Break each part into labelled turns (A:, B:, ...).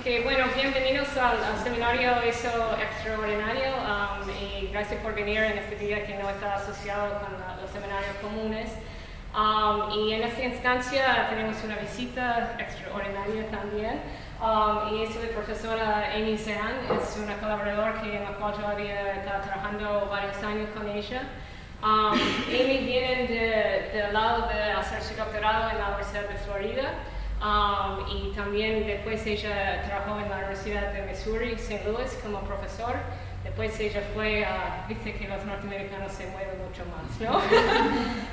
A: que bueno, bienvenidos al seminario Eso Extraordinario y gracias por venir en este día que no está asociado con los seminarios comunes. Y en esta instancia tenemos una visita extraordinaria también. Y es la profesora Amy Zanne, es una colaboradora en la cual yo había estado trabajando varios años con ella. Amy viene del lado de hacer su doctorado en la Universidad de Florida. Y también después ella trabajó en la Universidad de Missouri, St. Louis, como profesor. Después ella fue viste que los norteamericanos se mueven mucho más, ¿no?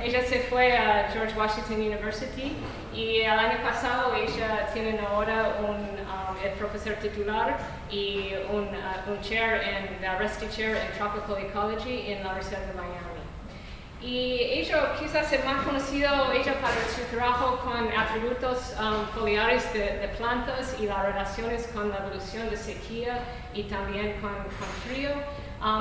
A: Ella se fue a George Washington University y el año pasado ella tiene ahora el profesor titular y un chair la Rusty Chair en Tropical Ecology en la Universidad de Miami. Y ella quizás es más conocido para su trabajo con atributos foliares de plantas y las relaciones con la evolución de sequía y también con frío.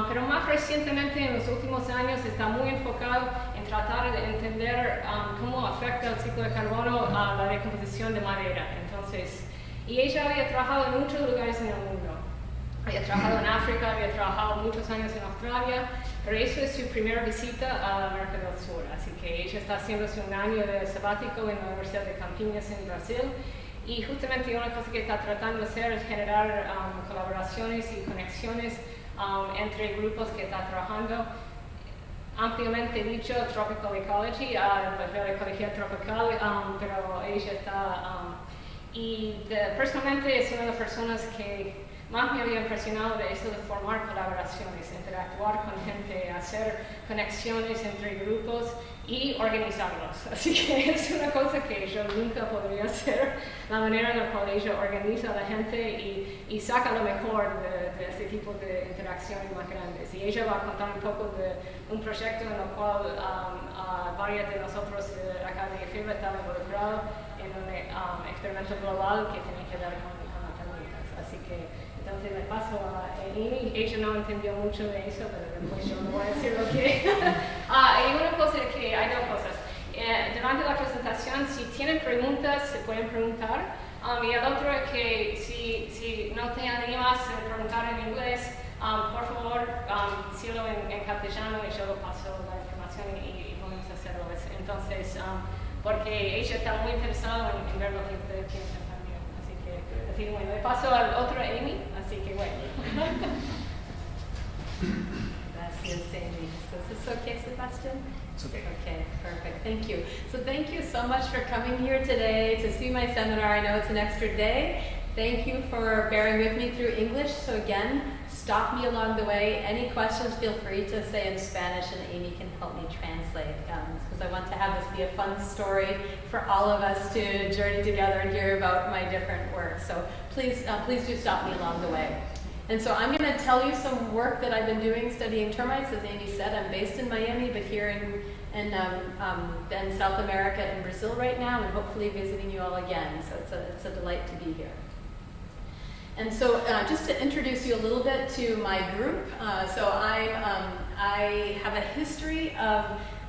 A: Pero más recientemente, en los últimos años, está muy enfocado en tratar de entender cómo afecta el ciclo de carbono a la decomposición de madera. Entonces, y ella había trabajado en muchos lugares en el mundo. Había trabajado en África, había trabajado muchos años en Australia, pero eso es su primera visita a América del Sur, así que ella está haciéndose un año de sabático en la Universidad de Campinas en Brasil, y justamente una cosa que está tratando de hacer es generar colaboraciones y conexiones entre grupos que está trabajando. Ampliamente dicho, Tropical Ecology, la ecología tropical, pero ella está... personalmente es una de las personas que más me había impresionado de eso de formar colaboraciones, interactuar con gente, hacer conexiones entre grupos y organizarlos. Así que es una cosa que yo nunca podría hacer, la manera en la cual ella organiza a la gente y saca lo mejor de este tipo de interacciones más grandes. Y ella va a contar un poco de un proyecto en el cual varias de nosotros acá de FIBA están involucrados en un experimento global que tiene que ver con las termitas. Así que entonces le paso a Amy. Ella no entendió mucho de eso, pero después yo le voy a decir lo que... y una cosa que hay dos cosas. Durante la presentación, si tienen preguntas, se pueden preguntar. Y el otro es que si no te animas a preguntar en inglés, por favor, síguelo en castellano y yo lo paso la información y podemos hacerlo. Entonces, porque ella está muy interesada en ver lo que ustedes piensan también. Así que bueno, le paso al otro Amy, así que bueno.
B: Gracias, Amy. So is this okay, Sebastian?
C: It's okay.
B: Okay, perfect. Thank you. So thank you so much for coming here today to see my seminar. I know it's an extra day. Thank you for bearing with me through English. So again, stop me along the way. Any questions, feel free to say in Spanish and Amy can help me translate. Because I want to have this be a fun story for all of us to journey together and hear about my different work. So please do stop me along the way. And so I'm going to tell you some work that I've been doing studying termites. As Amy said, I'm based in Miami, but here in South America and Brazil right now, and hopefully visiting you all again. So it's a delight to be here. And so just to introduce you a little bit to my group, I have a history of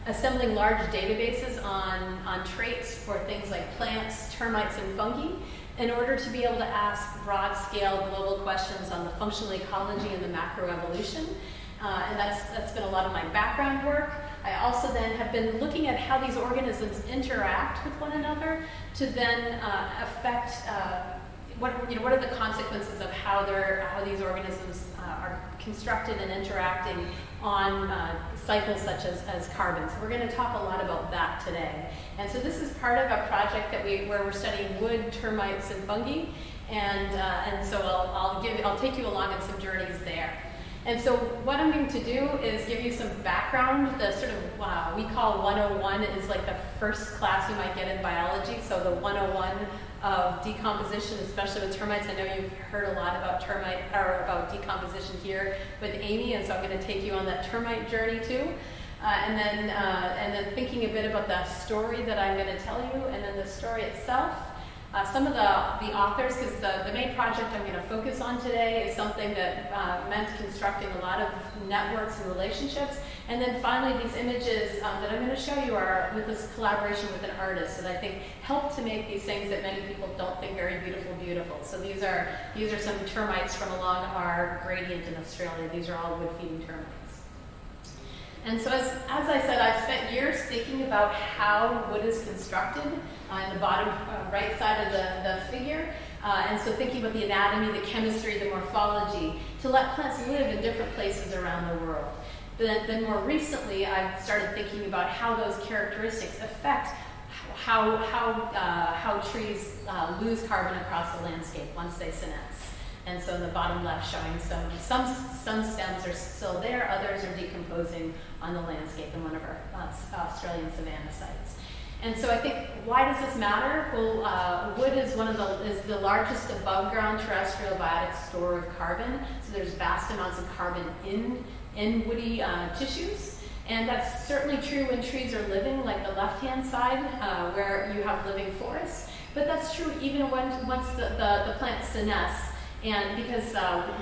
B: assembling large databases on traits for things like plants, termites, and fungi in order to be able to ask broad-scale global questions on the functional ecology and the macroevolution. And that's been a lot of my background work. I also then have been looking at how these organisms interact with one another to then affect what are the consequences of how these organisms are constructed and interacting on cycles such as carbon. So we're going to talk a lot about that today. And so this is part of a project where we're studying wood, termites, and fungi. And so I'll take you along on some journeys there. And so what I'm going to do is give you some background. The sort of we call 101 is like the first class you might get in biology. So the 101 of decomposition, especially with termites. I know you've heard a lot about about decomposition here with Amy, and so I'm going to take you on that termite journey too. And then thinking a bit about the story that I'm going to tell you, and then the story itself. Some of the authors, because the main project I'm going to focus on today is something that meant constructing a lot of networks and relationships. And then finally, these images that I'm going to show you are with this collaboration with an artist that I think helped to make these things that many people don't think very beautiful. So these are some termites from along our gradient in Australia. These are all wood-feeding termites. And so as I said, I've spent years thinking about how wood is constructed in the bottom right side of the figure. And so thinking about the anatomy, the chemistry, the morphology, to let plants live in different places around the world. Then more recently, I've started thinking about how those characteristics affect how trees lose carbon across the landscape once they senesce. And so in the bottom left showing some stems are still there, others are decomposing on the landscape in one of our Australian savanna sites. And so I think, why does this matter? Well, wood is the largest above ground terrestrial biotic store of carbon. So there's vast amounts of carbon in woody tissues. And that's certainly true when trees are living, like the left-hand side, where you have living forests. But that's true even once the plants senesce. And because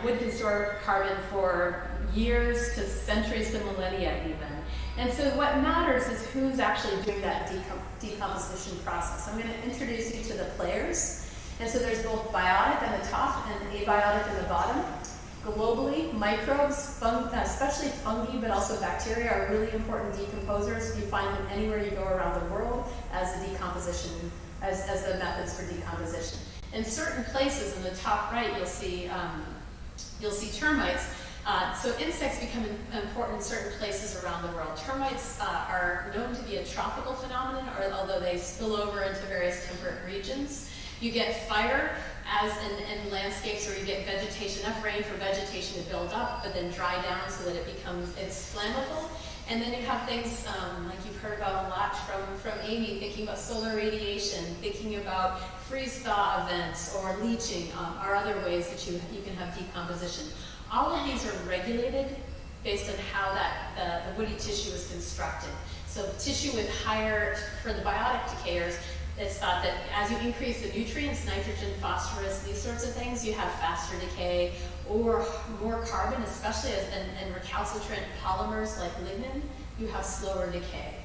B: wood can store carbon for years to centuries to millennia even. And so what matters is who's actually doing that decomposition process. I'm going to introduce you to the players. And so there's both biotic on the top and abiotic in the bottom. Globally, microbes, especially fungi, but also bacteria, are really important decomposers. You find them anywhere you go around the world as the methods for decomposition. In certain places in the top right, you'll see termites. So insects become important in certain places around the world. Termites are known to be a tropical phenomenon, although they spill over into various temperate regions. You get fire as in landscapes where you get vegetation, enough rain for vegetation to build up, but then dry down so that it's flammable. And then you have things like you've heard about a lot from Amy, thinking about solar radiation, thinking about freeze-thaw events or leaching are other ways that you can have decomposition. All of these are regulated based on how the woody tissue is constructed. So tissue with higher, for the biotic decayers, it's thought that as you increase the nutrients, nitrogen, phosphorus, these sorts of things, you have faster decay or more carbon, especially in recalcitrant polymers like lignin, you have slower decay.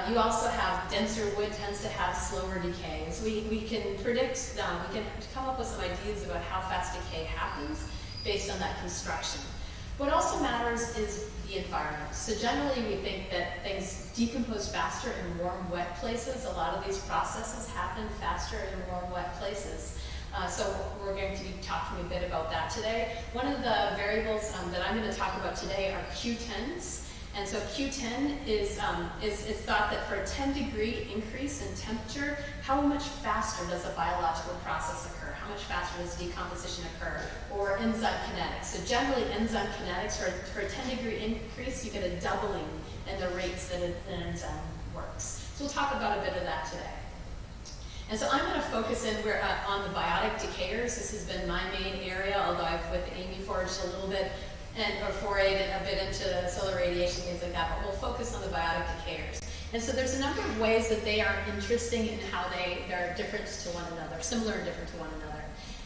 B: You also have denser wood tends to have slower decay. So we can predict, we can come up with some ideas about how fast decay happens based on that construction. What also matters is the environment. So generally we think that things decompose faster in warm, wet places. A lot of these processes happen faster in warm, wet places. So we're going to be talking a bit about that today. One of the variables that I'm going to talk about today are Q10s. And so Q10 is thought that for a 10-degree increase in temperature, how much faster does a biological process occur? How much faster does decomposition occur? Or enzyme kinetics. So generally enzyme kinetics, for a 10-degree increase, you get a doubling in the rates that an enzyme works. So we'll talk about a bit of that today. And so I'm going to focus in on the biotic decayers. This has been my main area, although I've with Amy foraged a little bit or forayed a bit into solar radiation, things like that, but we'll focus on the biotic decayers. And so there's a number of ways that they are interesting in how they're different to one another, similar and different to one another.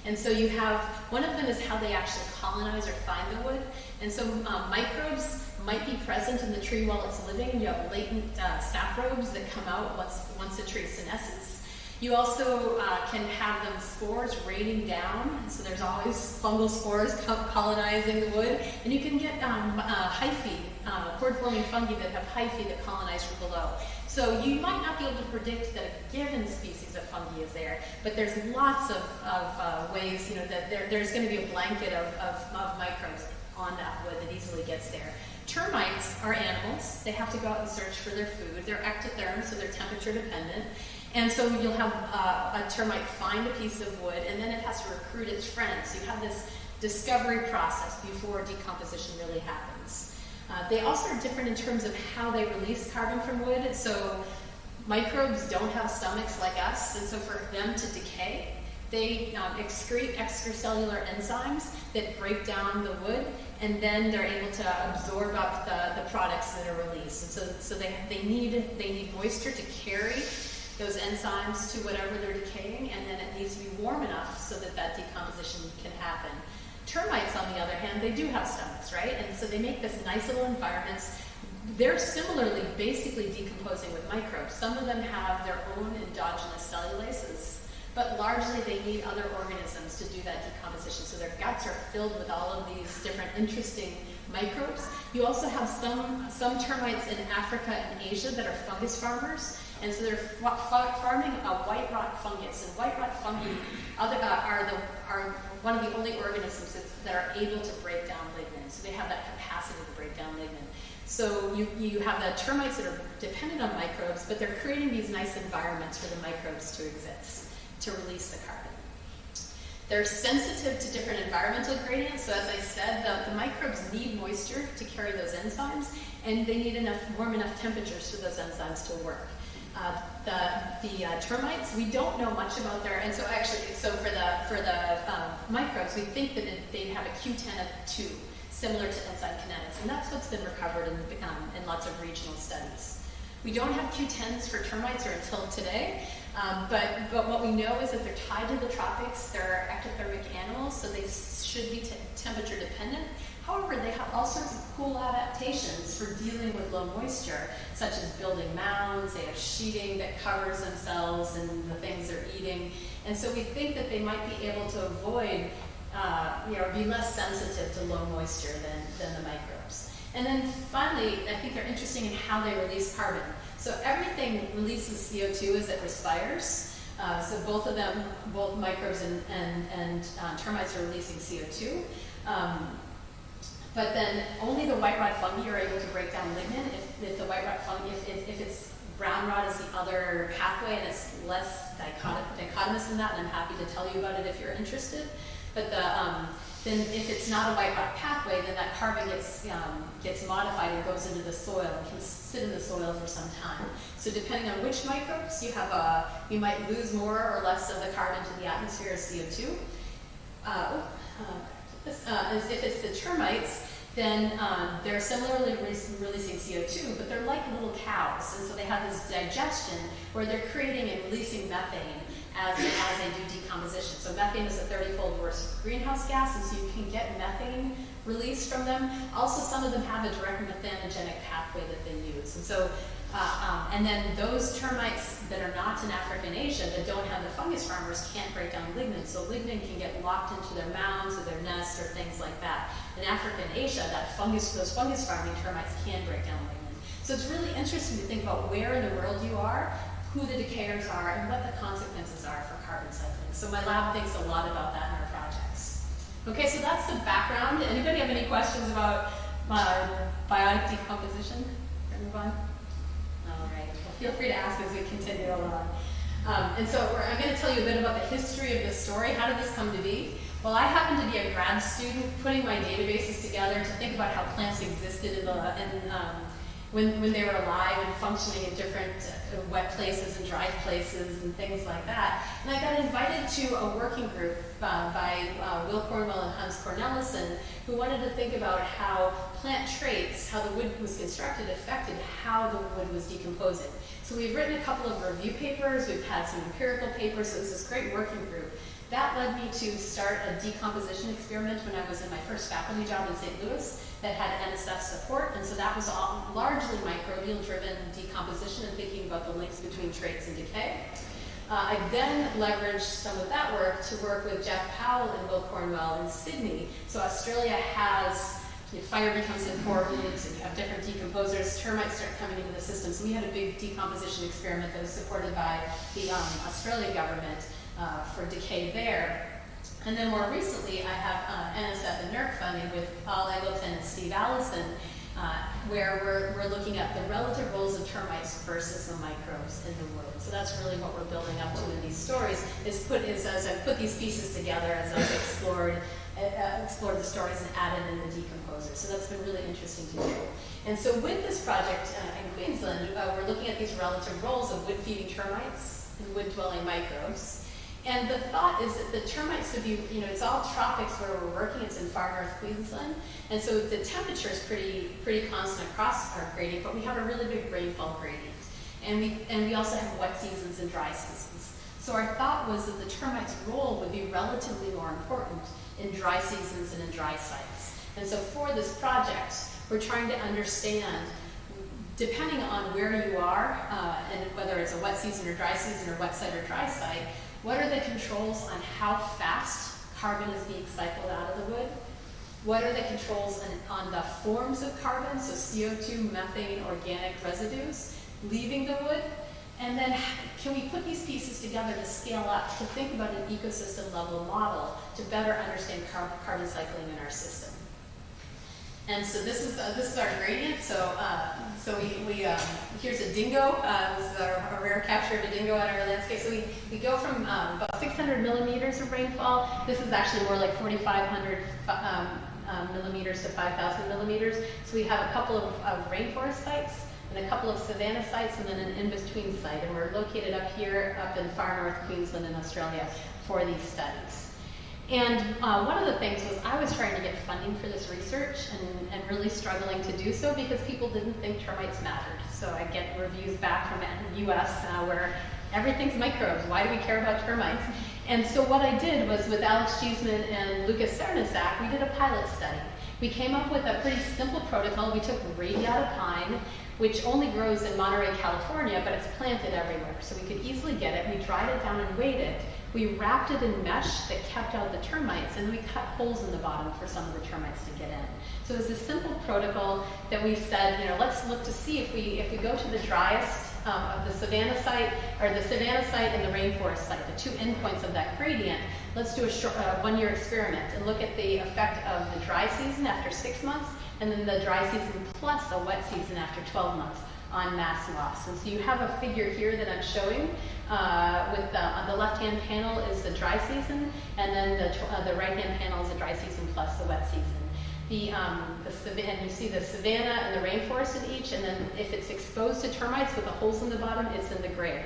B: And so you have, one of them is how they actually colonize or find the wood. And so microbes might be present in the tree while it's living. You have latent saprobes that come out once the tree senesces. You also can have them spores raining down, so there's always fungal spores colonizing the wood, and you can get hyphae, cord-forming fungi that have hyphae that colonize from below. So you might not be able to predict that a given species of fungi is there, but there's lots of ways, that there's going to be a blanket of microbes on that wood that easily gets there. Termites are animals. They have to go out and search for their food. They're ectotherms, so they're temperature dependent. And so you'll have a termite find a piece of wood, and then it has to recruit its friends. So you have this discovery process before decomposition really happens. They also are different in terms of how they release carbon from wood. So microbes don't have stomachs like us, and so for them to decay, they excrete extracellular enzymes that break down the wood, and then they're able to absorb up the products that are released. And so they need moisture to carry those enzymes to whatever they're decaying, and then it needs to be warm enough so that that decomposition can happen. Termites, on the other hand, they do have stomachs, right? And so they make this nice little environments. They're similarly basically decomposing with microbes. Some of them have their own endogenous cellulases, but largely they need other organisms to do that decomposition. So their guts are filled with all of these different interesting microbes. You also have some termites in Africa and Asia that are fungus farmers, and so they're farming a white rot fungus. And white rot fungi are one of the only organisms that are able to break down lignin. So they have that capacity to break down lignin. So you have the termites that are dependent on microbes, but they're creating these nice environments for the microbes to exist, to release the carbon. They're sensitive to different environmental gradients. So as I said, the microbes need moisture to carry those enzymes, and they need warm enough temperatures for those enzymes to work. The termites, we don't know much about their, and so for the microbes, we think that they have a Q10 of 2, similar to enzyme kinetics, and that's what's been recovered in lots of regional studies. We don't have Q10s for termites or until today, but what we know is that they're tied to the tropics. They're ectothermic animals, so they should be temperature dependent. However, they have all sorts of cool adaptations for dealing with low moisture, such as building mounds. They have sheeting that covers themselves and the things they're eating. And so we think that they might be able to avoid, be less sensitive to low moisture than the microbes. And then finally, I think they're interesting in how they release carbon. So everything releases CO2 as it respires. So both microbes and termites are releasing CO2. But then only the white rot fungi are able to break down lignin. If the white rot fungi, if it's brown rot is the other pathway and it's less dichotomous than that, and I'm happy to tell you about it if you're interested. But then if it's not a white rot pathway, then that carbon gets modified and goes into the soil and can sit in the soil for some time. So depending on which microbes, you might lose more or less of the carbon to the atmosphere as CO2. If it's the termites, then they're similarly releasing CO2, but they're like little cows, and so they have this digestion where they're creating and releasing methane as they do decomposition. So methane is a 30-fold worse greenhouse gas, and so you can get methane released from them. Also, some of them have a direct methanogenic pathway that they use. And so, and then those termites that are not in Africa and Asia that don't have the fungus farmers can't break down lignin. So lignin can get locked into their mounds or their nests or things like that. In Africa and Asia, those fungus farming termites can break down lignin. So it's really interesting to think about where in the world you are, who the decayers are, and what the consequences are for carbon cycling. So my lab thinks a lot about that in our projects. Okay, so that's the background. Anybody have any questions about biotic decomposition? Can I move on? All right, well, feel free to ask as we continue along. And so I'm going to tell you a bit about the history of this story. How did this come to be? Well, I happened to be a grad student putting my databases together to think about how plants existed when they were alive and functioning in different wet places and dry places and things like that. And I got invited to a working group by Will Cornwell and Hans Cornelissen, who wanted to think about how plant traits, how the wood was constructed, affected how the wood was decomposing. So we've written a couple of review papers, we've had some empirical papers, so it was this great working group. That led me to start a decomposition experiment when I was in my first faculty job in St. Louis that had NSF support, and so that was all largely microbial-driven decomposition and thinking about the links between traits and decay. I then leveraged some of that work to work with Jeff Powell and Will Cornwell in Sydney. So Australia has, fire becomes important, so you have different decomposers, termites start coming into the system. So we had a big decomposition experiment that was supported by the Australian government for decay there. And then more recently, I have NSF and NERC funding with Paul Eggleton and Steve Allison, where we're looking at the relative roles of termites versus the microbes in the wood. So that's really what we're building up to in these stories, as I put these pieces together, as I've explored the stories and added in the decomposers. So that's been really interesting to do. And so with this project in Queensland, we're looking at these relative roles of wood-feeding termites and wood-dwelling microbes. And the thought is that the termites would be, it's all tropics where we're working, it's in far north Queensland, and so the temperature is pretty constant across our gradient, but we have a really big rainfall gradient. And we also have wet seasons and dry seasons. So our thought was that the termites' role would be relatively more important in dry seasons and in dry sites. And so for this project, we're trying to understand, depending on where you are, and whether it's a wet season or dry season or wet site or dry site, what are the controls on how fast carbon is being cycled out of the wood? What are the controls on the forms of carbon, so CO2, methane, organic residues, leaving the wood? And then can we put these pieces together to scale up, to think about an ecosystem level model to better understand carbon cycling in our system? And so this is our gradient. So here's a dingo. This is our rare capture of a dingo on our landscape. So we go from about 600 millimeters of rainfall. This is actually more like 4,500 millimeters to 5,000 millimeters. So we have a couple of rainforest sites and a couple of savanna sites, and then an in-between site. And we're located up here, up in far north Queensland in Australia for these studies. And one of the things was I was trying to get funding for this research and really struggling to do so because people didn't think termites mattered. So I get reviews back from the US where everything's microbes. Why do we care about termites? And so what I did was with Alex Cheeseman and Lucas Cernasak, we did a pilot study. We came up with a pretty simple protocol. We took radiata pine, which only grows in Monterey, California, but it's planted everywhere. So we could easily get it. We dried it down and weighed it. We wrapped it in mesh that kept out the termites, and we cut holes in the bottom for some of the termites to get in. So it was a simple protocol that we said, let's look to see if we go to the driest of the savanna site, or the savanna site and the rainforest site, the two endpoints of that gradient. Let's do a short, one-year experiment and look at the effect of the dry season after 6 months, and then the dry season plus a wet season after 12 months on mass loss. And so you have a figure here that I'm showing. On the left-hand panel is the dry season, and then the right-hand panel is the dry season plus the wet season. And you see the savanna and the rainforest in each, and then if it's exposed to termites with the holes in the bottom, it's in the gray.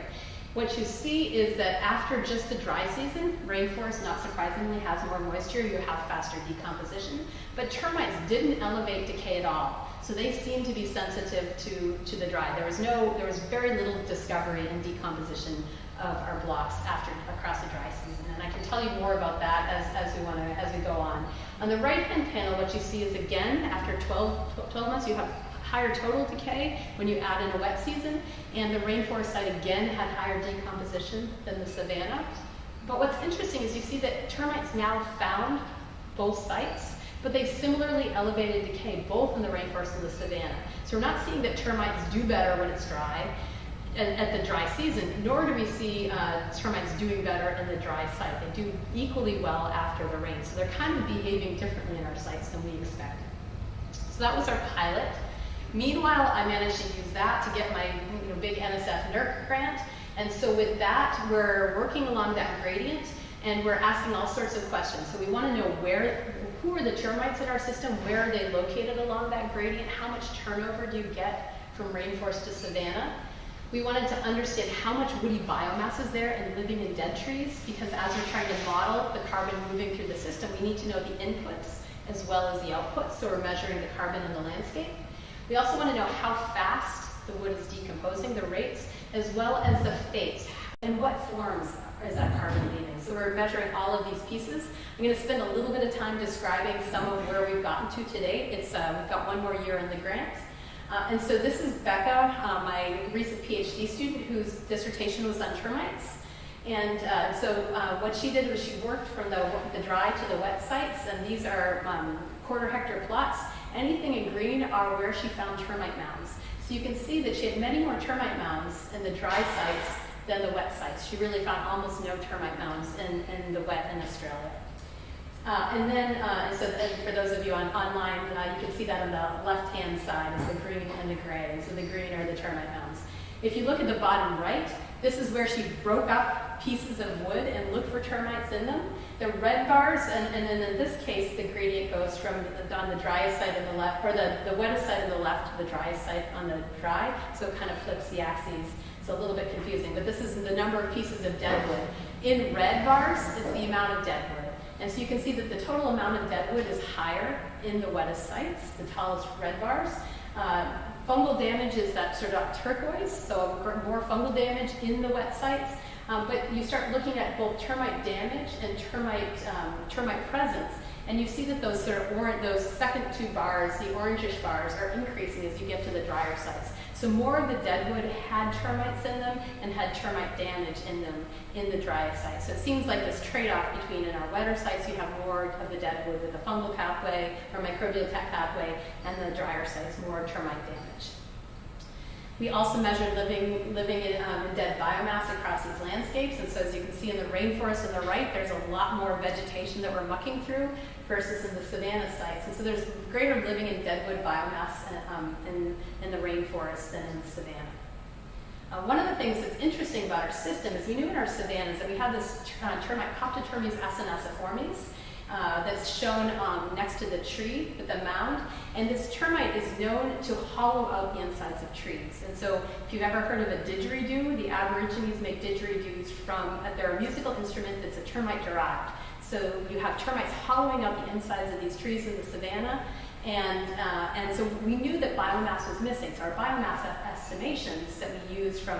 B: What you see is that after just the dry season, rainforest, not surprisingly, has more moisture, you have faster decomposition, but termites didn't elevate decay at all. So they seem to be sensitive to the dry. There was very little discovery and decomposition of our blocks across the dry season. And I can tell you more about that as we go on. On the right-hand panel, what you see is again, after 12 months, you have higher total decay when you add in a wet season, and the rainforest site again had higher decomposition than the savanna. But what's interesting is you see that termites now found both sites, but they similarly elevated decay both in the rainforest and the savanna. So we're not seeing that termites do better when it's dry at the dry season, nor do we see termites doing better in the dry site. They do equally well after the rain. So they're kind of behaving differently in our sites than we expected. So that was our pilot. Meanwhile, I managed to use that to get my big NSF NERC grant. And so with that, we're working along that gradient, and we're asking all sorts of questions. So we want to know who are the termites in our system, where are they located along that gradient, how much turnover do you get from rainforest to savanna. We wanted to understand how much woody biomass is there and living in dead trees, because as we're trying to model the carbon moving through the system, we need to know the inputs as well as the outputs, so we're measuring the carbon in the landscape. We also want to know how fast the wood is decomposing, the rates, as well as the phase, and what forms is that carbon leaving. So we're measuring all of these pieces. I'm going to spend a little bit of time describing some of where we've gotten to today. We've got one more year in the grant. And so this is Becca, my recent PhD student whose dissertation was on termites. And so what she did was she worked from the dry to the wet sites, and these are quarter-hectare plots. Anything in green are where she found termite mounds. So you can see that she had many more termite mounds in the dry sites than the wet sites. She really found almost no termite mounds in the wet in Australia. And for those of you online, you can see that on the left-hand side is the green and the gray. So the green are the termite mounds. If you look at the bottom right, this is where she broke up pieces of wood and looked for termites in them. The red bars, and then in this case, the gradient goes from on the driest side on the left, or the wettest side on the left to the driest side on the dry. So it kind of flips the axes. It's a little bit confusing, but this is the number of pieces of dead wood. In red bars, it's the amount of dead wood. And so you can see that the total amount of dead wood is higher in the wettest sites, the tallest red bars. Fungal damage is that sort of turquoise, so more fungal damage in the wet sites. But you start looking at both termite damage and termite presence, and you see that those sort of those second two bars, the orangish bars, are increasing as you get to the drier sites. So more of the deadwood had termites in them and had termite damage in them in the drier sites. So it seems like this trade-off between in our wetter sites you have more of the deadwood with the fungal pathway or microbial pathway, and the drier sites more termite damage. We also measured living in dead biomass across these landscapes, and so as you can see in the rainforest on the right, there's a lot more vegetation that we're mucking through versus in the savanna sites. And so there's greater living in deadwood biomass in the rainforest than in the savanna. One of the things that's interesting about our system is we knew in our savannas that we have this termite Coptotermes acinasiformes that's shown next to the tree with the mound. And this termite is known to hollow out the insides of trees. And so if you've ever heard of a didgeridoo, the Aborigines make didgeridoos from, they're a musical instrument that's a termite derived. So you have termites hollowing out the insides of these trees in the savanna. And so we knew that biomass was missing. So our biomass estimations that we use from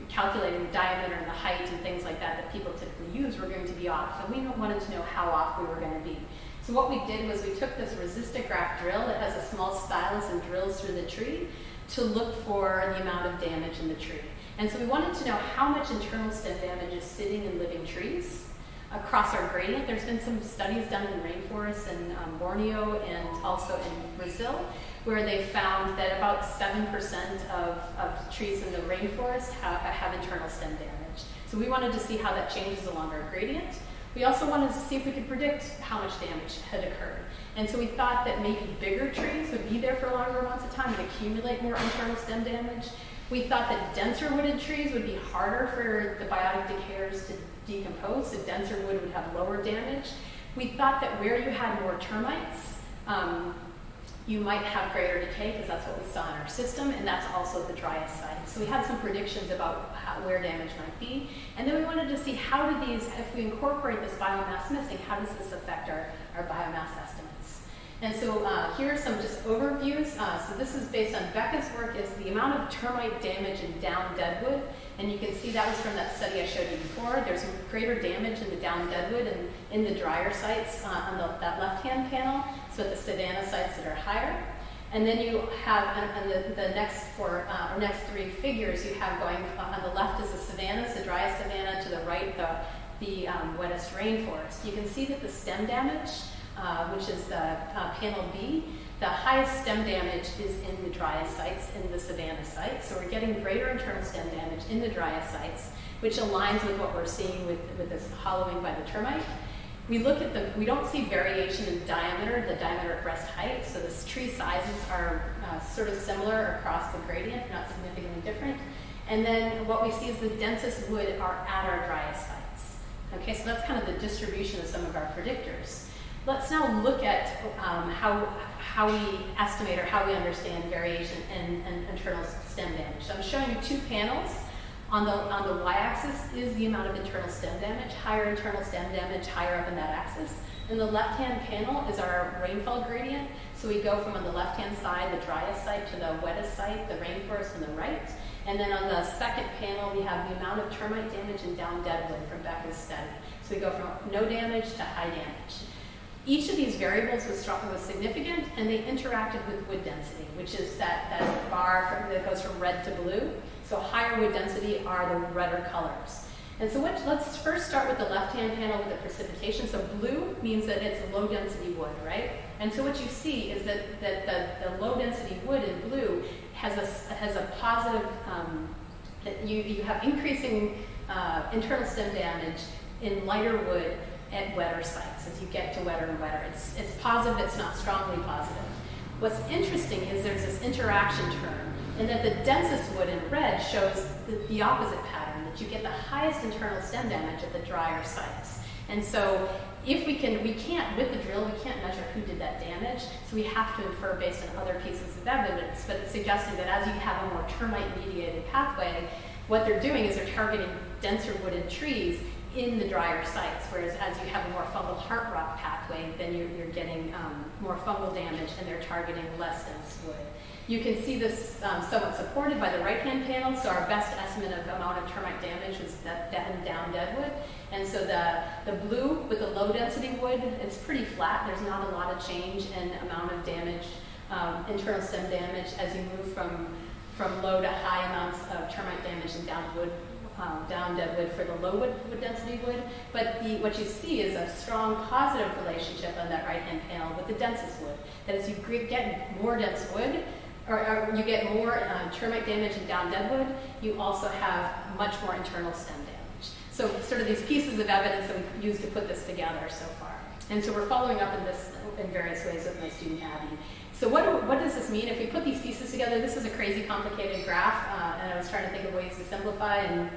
B: calculating the diameter and the height and things like that people typically use were going to be off. And we wanted to know how off we were going to be. So what we did was we took this resistograph drill that has a small stylus and drills through the tree to look for the amount of damage in the tree. And so we wanted to know how much internal stem damage is sitting in living trees across our gradient. There's been some studies done in rainforests in Borneo and also in Brazil, where they found that about 7% of trees in the rainforest have internal stem damage. So we wanted to see how that changes along our gradient. We also wanted to see if we could predict how much damage had occurred. And so we thought that maybe bigger trees would be there for longer amounts of time and accumulate more internal stem damage. We thought that denser wooded trees would be harder for the biotic decayers to decompose, so denser wood would have lower damage. We thought that where you had more termites, you might have greater decay, because that's what we saw in our system, and that's also the driest site. So we had some predictions about where damage might be, and then we wanted to see how do these, if we incorporate this biomass missing, how does this affect our biomass estimates? And so here are some just overviews. So this is based on Becca's work, is the amount of termite damage in down deadwood, and you can see that was from that study I showed you before. There's greater damage in the down deadwood and in the drier sites on that left-hand panel, so at the savanna sites that are higher. And then you have, on the next three figures, you have going on the left is the savannas, the driest savanna, to the right, the wettest rainforest. You can see that the stem damage, which is the panel B, the highest stem damage is in the driest sites, in the savanna sites. So we're getting greater internal stem damage in the driest sites, which aligns with what we're seeing with this hollowing by the termite. We look at we don't see variation in diameter, the diameter at breast height, so the tree sizes are sort of similar across the gradient, not significantly different. And then what we see is the densest wood are at our driest sites. Okay, so that's kind of the distribution of some of our predictors. Let's now look at how we estimate or how we understand variation in internal stem damage. So I'm showing you two panels. On the y-axis is the amount of internal stem damage, higher internal stem damage, higher up in that axis. And the left-hand panel is our rainfall gradient. So we go from on the left-hand side, the driest site, to the wettest site, the rainforest on the right. And then on the second panel, we have the amount of termite damage in down deadwood from Becca's study. So we go from no damage to high damage. Each of these variables was significant, and they interacted with wood density, which is that bar that goes from red to blue. So higher wood density are the redder colors. And so let's first start with the left-hand panel with the precipitation. So blue means that it's a low-density wood, right? And so what you see is that the low-density wood in blue has a positive, that you have increasing internal stem damage in lighter wood at wetter sites. As you get to wetter and wetter, it's positive, it's not strongly positive. What's interesting is there's this interaction term, and that the densest wood in red shows the opposite pattern, that you get the highest internal stem damage at the drier sites. And so if we can't, with the drill, we can't measure who did that damage, so we have to infer based on other pieces of evidence, but it's suggesting that as you have a more termite-mediated pathway, what they're doing is they're targeting denser wooded trees in the drier sites, whereas as you have a more fungal heart rock pathway, then you're getting more fungal damage, and they're targeting less dense wood. You can see this somewhat supported by the right-hand panel. So our best estimate of the amount of termite damage was that down dead wood. And so the blue with the low density wood, it's pretty flat. There's not a lot of change in amount of damage, internal stem damage, as you move from low to high amounts of termite damage and down dead wood for the low wood density wood. But what you see is a strong positive relationship on that right-hand panel with the densest wood. That as you get more dense wood, or you get more termite damage and down dead wood, you also have much more internal stem damage. So sort of these pieces of evidence that we use to put this together so far. And so we're following up in this in various ways with my student Abby. So what does this mean? If we put these pieces together, this is a crazy complicated graph, and I was trying to think of ways to simplify and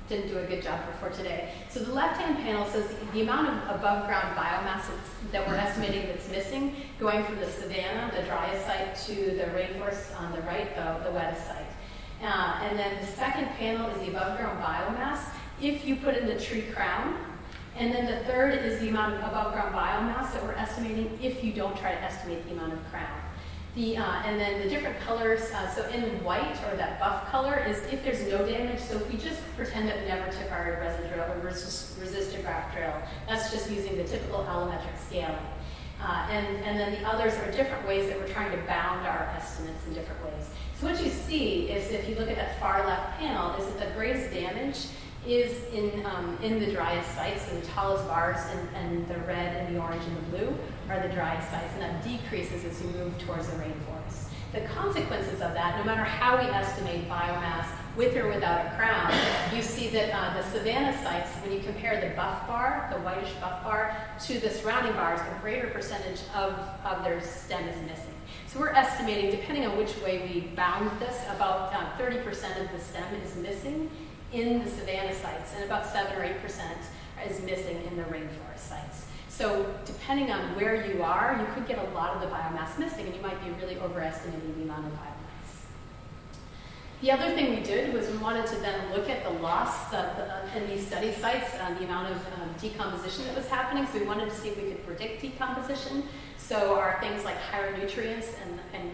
B: didn't do a good job for today. So the left-hand panel says the amount of above-ground biomass that we're estimating that's missing, going from the savanna, the driest site, to the rainforest on the right, the wettest site. And then the second panel is the above-ground biomass if you put in the tree crown. And then the third is the amount of above-ground biomass that we're estimating if you don't try to estimate the amount of crown. And then the different colors, so in white, or that buff color, is if there's no damage. So if we just pretend that we never took our resin drill or resistograph drill, that's just using the typical allometric scaling. And then the others are different ways that we're trying to bound our estimates in different ways. So what you see is, if you look at that far left panel, is that the greatest damage is in the driest sites, and the tallest bars and the red and the orange and the blue are the driest sites, and that decreases as you move towards the rainforest. The consequences of that, no matter how we estimate biomass with or without a crown, you see that the savanna sites, when you compare the buff bar, the whitish buff bar, to the surrounding bars, a greater percentage of their stem is missing. So we're estimating, depending on which way we bound this, about 30% of the stem is missing in the savanna sites, and about 7 or 8% is missing in the rainforest sites. So depending on where you are, you could get a lot of the biomass missing, and you might be really overestimating the amount of biomass. The other thing we did was we wanted to then look at the loss in these study sites, the amount of decomposition that was happening. So we wanted to see if we could predict decomposition. So are things like higher nutrients and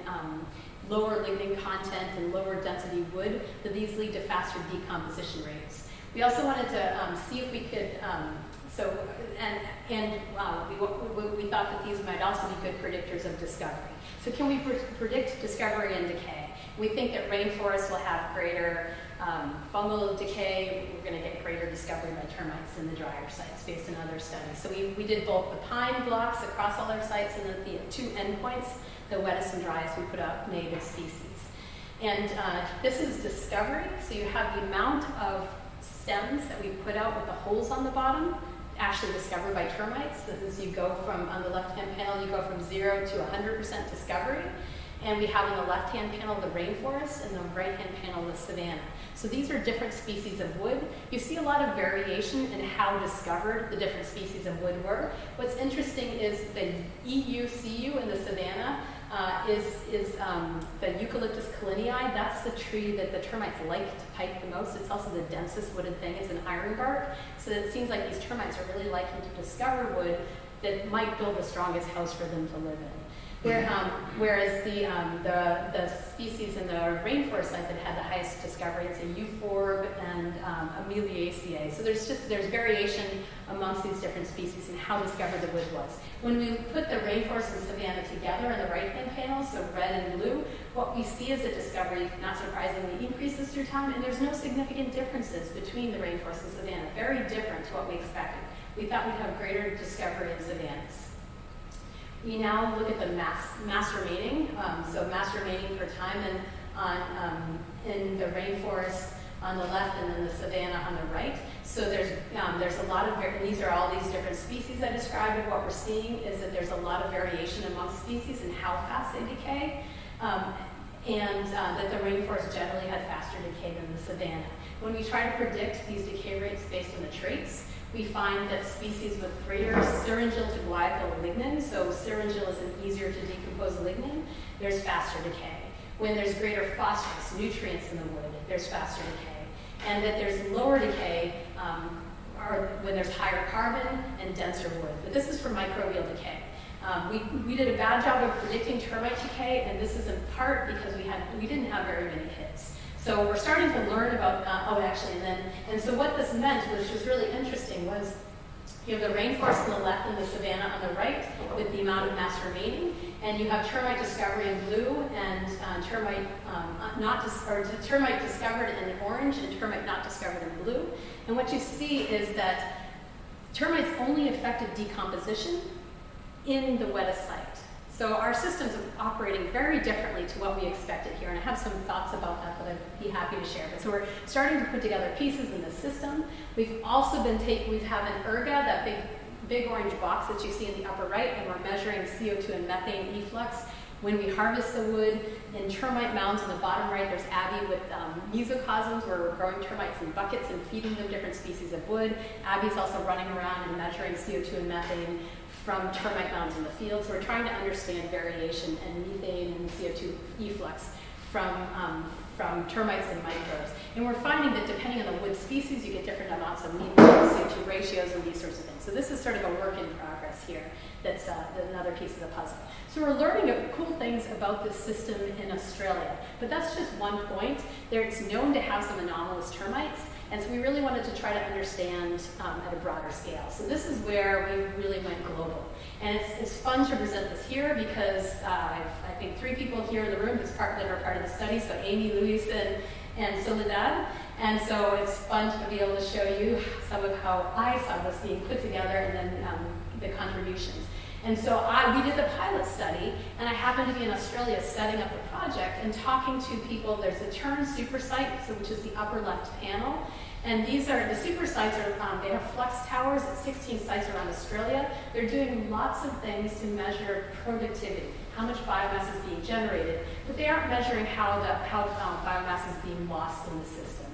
B: lower lignin content and lower density wood, that these lead to faster decomposition rates. We also wanted to see if we could, we thought that these might also be good predictors of discovery. So can we predict discovery and decay? We think that rainforests will have greater fungal decay. We're going to get greater discovery by termites in the drier sites based on other studies. So we did both the pine blocks across all our sites, and then the two endpoints, the wettest and driest, we put out native species. And this is discovery. So you have the amount of stems that we put out with the holes on the bottom, actually discovered by termites. So as you go from, on the left-hand panel, you go from 0 to 100% discovery. And we have on the left-hand panel the rainforest, and the right-hand panel the savanna. So these are different species of wood. You see a lot of variation in how discovered the different species of wood were. What's interesting is the EUCU in the savanna is the Eucalyptus cullinii. That's the tree that the termites like to pipe the most. It's also the densest wooded thing. It's an iron bark. So it seems like these termites are really liking to discover wood that might build the strongest house for them to live in. Whereas the species in the rainforest site that had the highest discovery, it's a euphorb and Amelioaceae. So there's variation amongst these different species in how discovered the wood was. When we put the rainforest and savanna together in the right-hand panel, so red and blue, what we see is that discovery, not surprisingly, increases through time, and there's no significant differences between the rainforest and savanna. Very different to what we expected. We thought we'd have greater discovery in savannas. We now look at the mass remaining, so mass remaining per time, and in the rainforest on the left, and then the savanna on the right. So there's a lot of, and these are all these different species I described, and what we're seeing is that there's a lot of variation amongst species in how fast they decay, and that the rainforest generally had faster decay than the savanna. When we try to predict these decay rates based on the traits, we find that species with greater syringil to guaiacol lignin, so syringil is an easier to decompose lignin, there's faster decay. When there's greater phosphorus, nutrients in the wood, there's faster decay. And that there's lower decay, or when there's higher carbon and denser wood. But this is for microbial decay. We did a bad job of predicting termite decay, and this is in part because we didn't have very many hits. So we're starting to learn about, and so what this meant, which was really interesting, was you have the rainforest on the left and the savanna on the right with the amount of mass remaining, and you have termite discovery in blue and termite discovered in orange and termite not discovered in blue. And what you see is that termites only affected decomposition in the wettest site. So our systems are operating very differently to what we expected here, and I have some thoughts about that I'd be happy to share. But so we're starting to put together pieces in the system. We've also we have an ERGA, that big orange box that you see in the upper right, and we're measuring CO2 and methane efflux. When we harvest the wood, in termite mounds on the bottom right, there's Abby with mesocosms, where we're growing termites in buckets and feeding them different species of wood. Abby's also running around and measuring CO2 and methane from termite mounds in the field. So we're trying to understand variation and methane and CO2 efflux from termites and microbes. And we're finding that depending on the wood species, you get different amounts of methane and CO2 ratios and these sorts of things. So this is sort of a work in progress here. That's another piece of the puzzle. So we're learning cool things about this system in Australia. But that's just one point. It's known to have some anomalous termites. And so we really wanted to try to understand at a broader scale. So this is where we really went global. And it's fun to present this here because I think 3 people here in the room that are part of the study. So Amy, Luis, and Soledad. And so it's fun to be able to show you some of how I saw this being put together and then the contributions. And so we did the pilot study, and I happened to be in Australia setting up the project and talking to people. There's the Turn super site, which is the upper left panel. And the super sites they have flux towers at 16 sites around Australia. They're doing lots of things to measure productivity, how much biomass is being generated, but they aren't measuring how biomass is being lost in the system.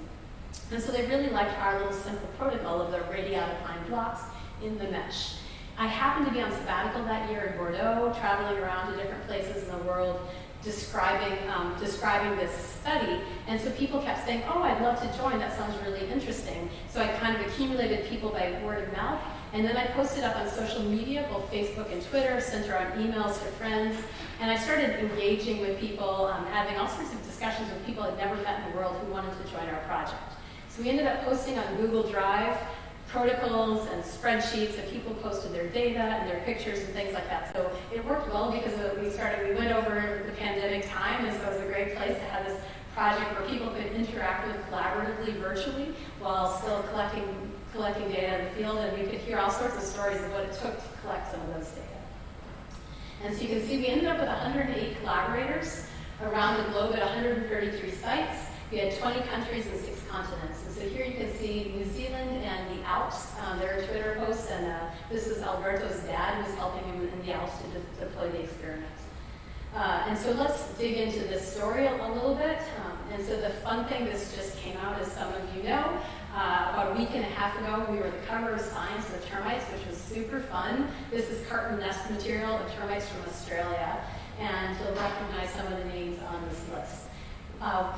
B: And so they really liked our little simple protocol of the radiata blocks in the mesh. I happened to be on sabbatical that year in Bordeaux, traveling around to different places in the world, describing this study, and so people kept saying, "Oh, I'd love to join. That sounds really interesting." So I kind of accumulated people by word of mouth, and then I posted up on social media, both Facebook and Twitter, sent around emails to friends, and I started engaging with people, having all sorts of discussions with people I'd never met in the world who wanted to join our project. So we ended up posting on Google Drive protocols and spreadsheets, and people posted their data and their pictures and things like that. So it worked well because we went over the pandemic time, and so it was a great place to have this project where people could interact with collaboratively virtually while still collecting data in the field, and we could hear all sorts of stories of what it took to collect some of those data. And so you can see we ended up with 108 collaborators around the globe at 133 sites. We had 20 countries and 6 continents. And so here you can see New Zealand and the Alps. There are Twitter posts, and this is Alberto's dad who's helping him in the Alps to deploy the experiment. And so let's dig into this story a little bit. And so the fun thing, this just came out, as some of you know. About a week and a half ago, we were the cover of Science with termites, which was super fun. This is carton nest material of termites from Australia, and you'll recognize some of the names on this list.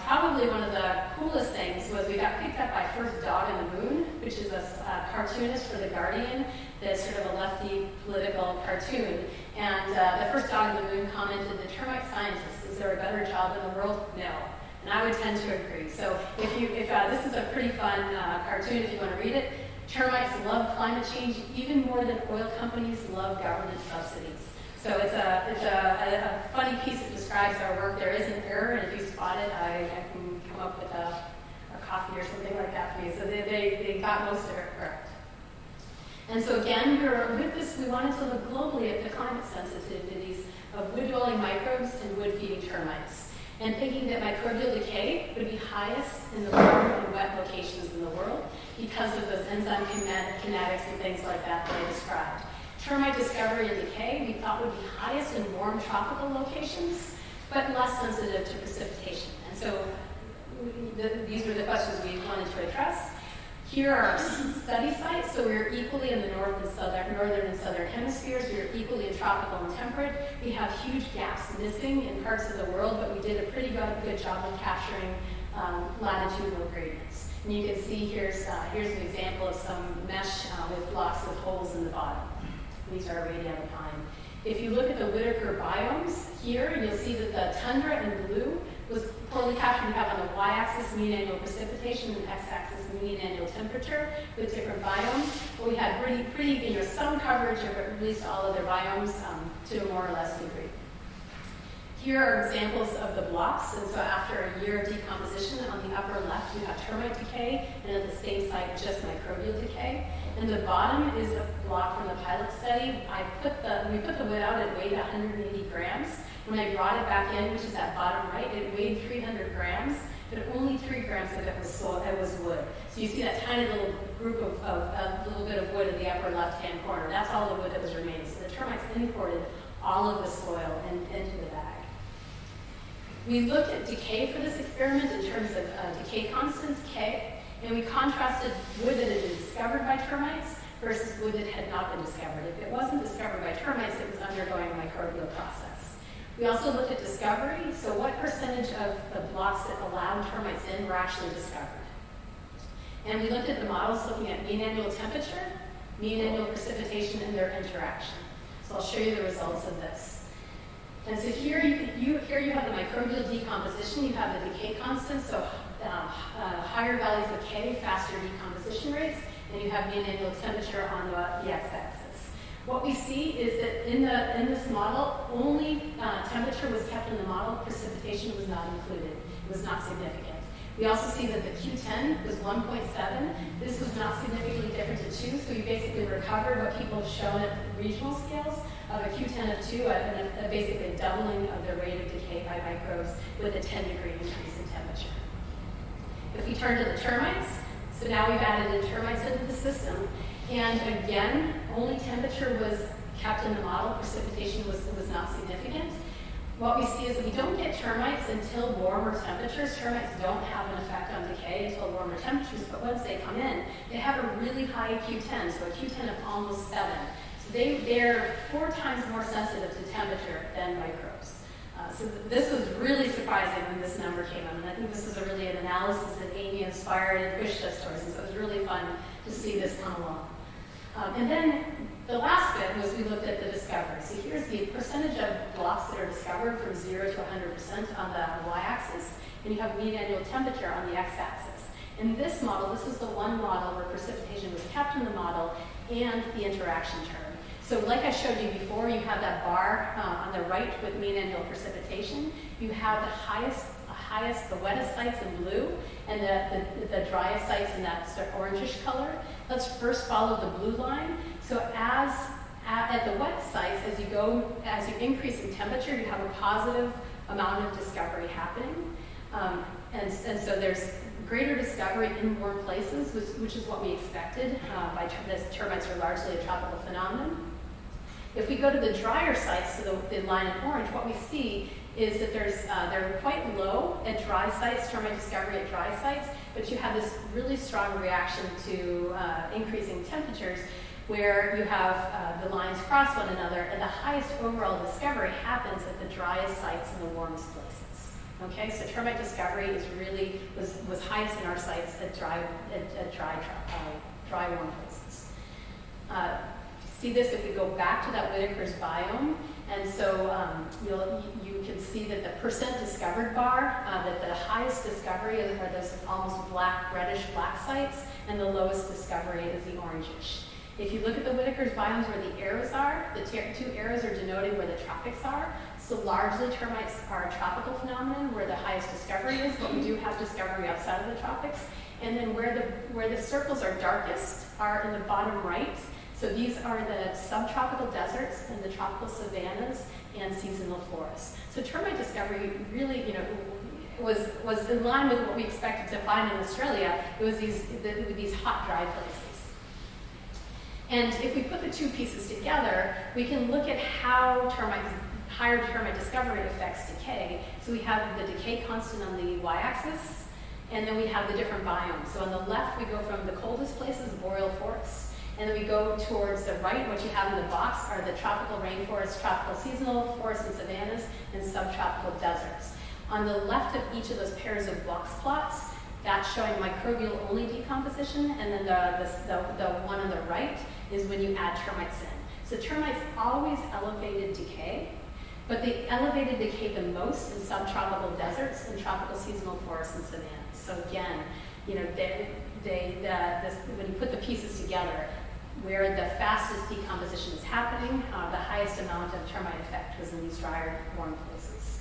B: Probably one of the coolest things was we got picked up by First Dog in the Moon, which is a cartoonist for The Guardian that's sort of a lefty political cartoon. And the First Dog in the Moon commented, "The termite scientists, is there a better job in the world?" No. And I would tend to agree. So if this is a pretty fun cartoon if you want to read it. Termites love climate change even more than oil companies love government subsidies. So it's a funny piece that describes our work. There is an error, and if you spot it, I can come up with a coffee or something like that for you. So they got most of it correct. And so again, with this, we wanted to look globally at the climate sensitivities of wood-dwelling microbes and wood-feeding termites, and thinking that microbial decay would be highest in the warm and wet locations in the world because of those enzyme kinetics and things like that I described. Termite discovery and decay we thought would be highest in warm tropical locations, but less sensitive to precipitation. And so these were the questions we wanted to address. Here are our study sites. So we're equally in the northern and southern hemispheres. We're equally in tropical and temperate. We have huge gaps missing in parts of the world, but we did a pretty good job of capturing latitudinal gradients. And you can see here's an example of some mesh with these are radiata pine. If you look at the Whitaker biomes here, you'll see that the tundra in blue was poorly captured. You have on the y-axis mean annual precipitation and x-axis mean annual temperature with different biomes. But we had pretty some coverage of at least all of their biomes to a more or less degree. Here are examples of the blocks, and so after a year of decomposition, on the upper left you have termite decay, and at the same site just microbial decay. And the bottom is a block from the pilot study. We put the wood out, it weighed 180 grams. When I brought it back in, which is that bottom right, it weighed 300 grams, but only 3 grams of it was wood. So you see that tiny little group of a little bit of wood in the upper left-hand corner. That's all the wood that was remaining. So the termites imported all of the soil into the bag. We looked at decay for this experiment in terms of decay constants, K, and we contrasted wood that had been discovered by termites versus wood that had not been discovered. If it wasn't discovered by termites, it was undergoing a microbial process. We also looked at discovery, so what percentage of the blocks that allowed termites in were actually discovered. And we looked at the models looking at mean annual temperature, mean annual precipitation, and their interaction. So I'll show you the results of this. And so here you have the microbial decomposition, you have the decay constant, so higher values of K, faster decomposition rates, and you have mean annual temperature on the x-axis. What we see is that in this model, only temperature was kept in the model, precipitation was not included. It was not significant. We also see that the Q10 was 1.7. This was not significantly different to 2, so you basically recovered what people have shown at regional scales of a Q10 of 2, and basically a doubling of the rate of decay by microbes with a 10-degree increase in temperature. If we turn to the termites, so now we've added in termites into the system, and again, only temperature was kept in the model, precipitation was not significant. What we see is that we don't get termites until warmer temperatures. Termites don't have an effect on decay until warmer temperatures, but once they come in, they have a really high Q10, so a Q10 of almost 7. So they're 4 times more sensitive to temperature than microbes. So this was really surprising when this number came in, and I think this was really an analysis that Amy inspired and pushed us towards, and so it was really fun to see this come along. And then the last bit was we looked at the discovery. So here's the percentage of blocks that are discovered from 0 to 100% on the y-axis, and you have mean annual temperature on the x-axis. In this model, this was the one model where precipitation was kept in the model and the interaction term. So like I showed you before, you have that bar on the right with mean annual precipitation. You have the wettest sites in blue and the driest sites in that sort of orangish color. Let's first follow the blue line. So at the wet sites, as you increase in temperature, you have a positive amount of discovery happening. And so there's greater discovery in warm places, which is what we expected. Termites are largely a tropical phenomenon. If we go to the drier sites, so the line in orange, what we see is that they're quite low at dry sites, termite discovery at dry sites, but you have this really strong reaction to increasing temperatures where you have the lines cross one another, and the highest overall discovery happens at the driest sites in the warmest places. Okay, so termite discovery was highest in our sites at dry warm places. See this if we go back to that Whitaker's biome, and so you can see that the percent discovered bar, that the highest discovery are those almost reddish black sites, and the lowest discovery is the orangish. If you look at the Whitaker's biomes where the arrows are, the 2 arrows are denoting where the tropics are. So largely termites are a tropical phenomenon where the highest discovery is, but we do have discovery outside of the tropics. And then where the circles are darkest are in the bottom right. So these are the subtropical deserts and the tropical savannas and seasonal forests. So termite discovery really, was in line with what we expected to find in Australia. It was these hot, dry places. And if we put the 2 pieces together, we can look at how higher termite discovery affects decay. So we have the decay constant on the y-axis, and then we have the different biomes. So on the left, we go from the coldest places, boreal forests, and then we go towards the right. What you have in the box are the tropical rainforests, tropical seasonal forests and savannas, and subtropical deserts. On the left of each of those pairs of box plots, that's showing microbial-only decomposition, and then the one on the right is when you add termites in. So termites always elevated decay, but they elevated decay the most in subtropical deserts and tropical seasonal forests and savannas. So again, you know, when you put the pieces together, where the fastest decomposition is happening, the highest amount of termite effect was in these drier, warm places.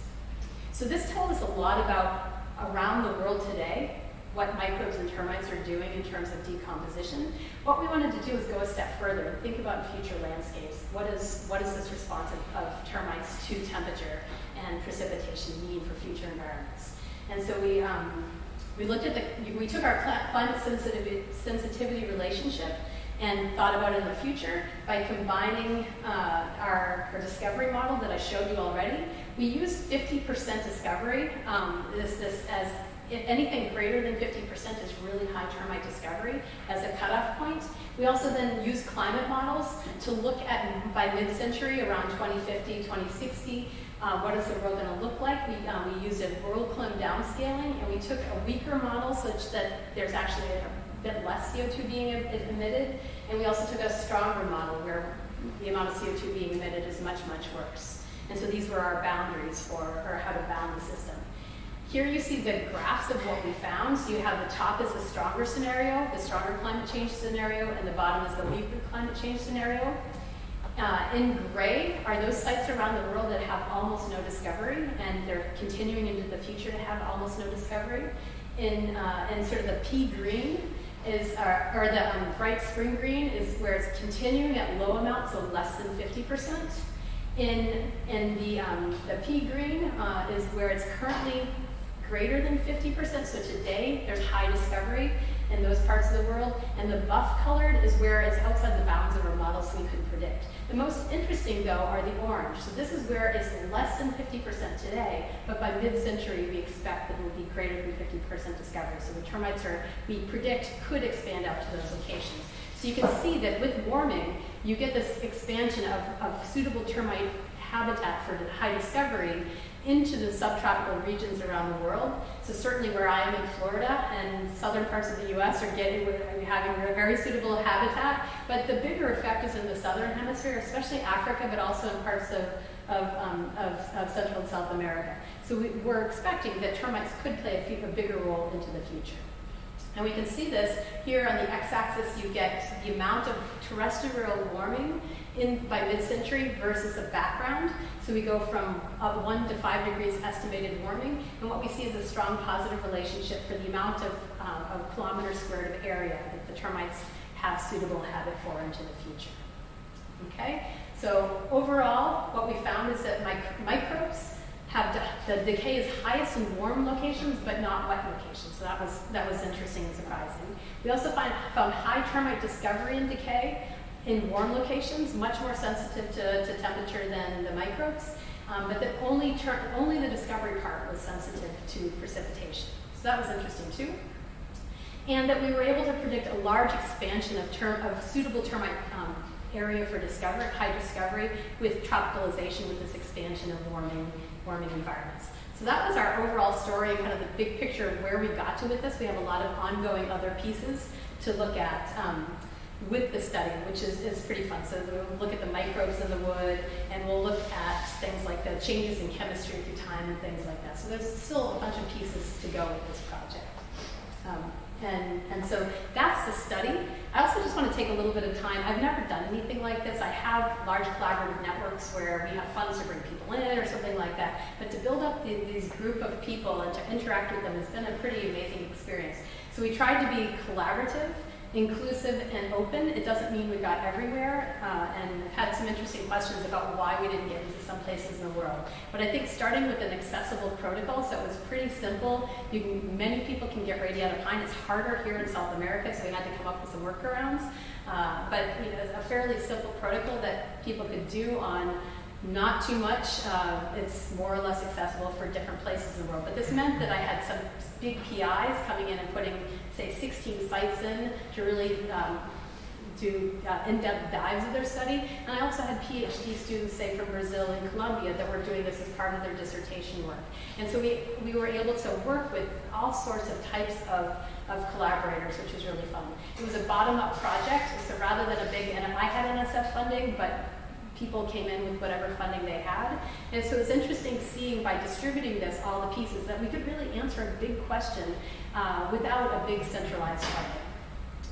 B: So this told us a lot about around the world today, what microbes and termites are doing in terms of decomposition. What we wanted to do is go a step further and think about future landscapes. What is this response of termites to temperature and precipitation mean for future environments? And so we looked at we took our climate sensitivity relationship and thought about it in the future by combining our discovery model that I showed you already. We used 50% discovery. As anything greater than 50% is really high termite discovery as a cutoff point. We also then used climate models to look at, by mid-century, around 2050, 2060, what is the world going to look like? We used a world climate downscaling, and we took a weaker model such that there's actually a bit less CO2 being emitted, and we also took a stronger model where the amount of CO2 being emitted is much, much worse. And so these were our boundaries for how to bound the system. Here you see the graphs of what we found. So you have the top is the stronger scenario, the stronger climate change scenario, and the bottom is the weaker climate change scenario. In gray are those sites around the world that have almost no discovery, and they're continuing into the future to have almost no discovery. In sort of the pea green is, or the bright spring green is where it's continuing at low amounts, so less than 50%. In the pea green is where it's currently greater than 50%, so today there's high discovery in those parts of the world, and the buff colored is where it's outside the bounds of our model, so we could predict. The most interesting, though, are the orange. So this is where it's less than 50% today, but by mid-century we expect that it will be greater than 50% discovery. So the termites we predict could expand out to those locations. So you can see that with warming, you get this expansion of suitable termite habitat for high discovery into the subtropical regions around the world. So certainly where I am in Florida and southern parts of the US are having a very suitable habitat, but the bigger effect is in the southern hemisphere, especially Africa, but also in parts of Central and South America. So we're expecting that termites could play a bigger role into the future. And we can see this here on the x-axis. You get the amount of terrestrial warming by mid-century versus a background. So we go from 1 to 5 degrees estimated warming, and what we see is a strong positive relationship for the amount of kilometers squared of area that the termites have suitable habit for into the future. Okay, so overall, what we found is that microbes have the decay is highest in warm locations, but not wet locations. So that was interesting and surprising. We also found high termite discovery and decay in warm locations, much more sensitive to temperature than the microbes, but that only the discovery part was sensitive to precipitation. So that was interesting too. And that we were able to predict a large expansion of suitable termite area for discovery, high discovery, with tropicalization, with this expansion of warming environments. So that was our overall story, kind of the big picture of where we got to with this. We have a lot of ongoing other pieces to look at with the study, which is pretty fun. So we'll look at the microbes in the wood, and we'll look at things like the changes in chemistry through time and things like that. So there's still a bunch of pieces to go with this project. And so that's the study. I also just want to take a little bit of time. I've never done anything like this. I have large collaborative networks where we have funds to bring people in or something like that. But to build up these group of people and to interact with them has been a pretty amazing experience. So we tried to be collaborative, inclusive, and open. It doesn't mean we got everywhere, and I've had some interesting questions about why we didn't get into some places in the world. But I think starting with an accessible protocol, so it was pretty simple. Many people can get radiata pine. It's harder here in South America, so we had to come up with some workarounds. But a fairly simple protocol that people could do on not too much. It's more or less accessible for different places in the world. But this meant that I had some big PIs coming in and putting, say, 16 sites in to really do in-depth dives of their study. And I also had PhD students, say, from Brazil and Colombia that were doing this as part of their dissertation work. And so we were able to work with all sorts of types of collaborators, which was really fun. It was a bottom-up project, so rather than a big, and I had NSF funding, but people came in with whatever funding they had. And so it's interesting seeing by distributing this, all the pieces, that we could really answer a big question without a big centralized funding.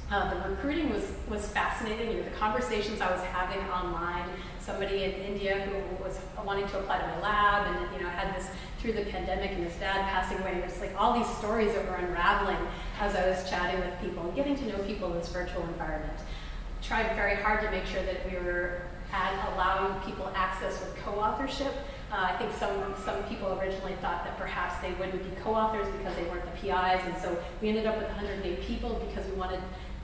B: The recruiting was fascinating. The conversations I was having online, somebody in India who was wanting to apply to my lab and had this through the pandemic and his dad passing away, and there's like all these stories that were unraveling as I was chatting with people and getting to know people in this virtual environment. Tried very hard to make sure that we were allowing people access with co-authorship. I think some people originally thought that perhaps they wouldn't be co-authors because they weren't the PIs, and so we ended up with 108 people because we wanted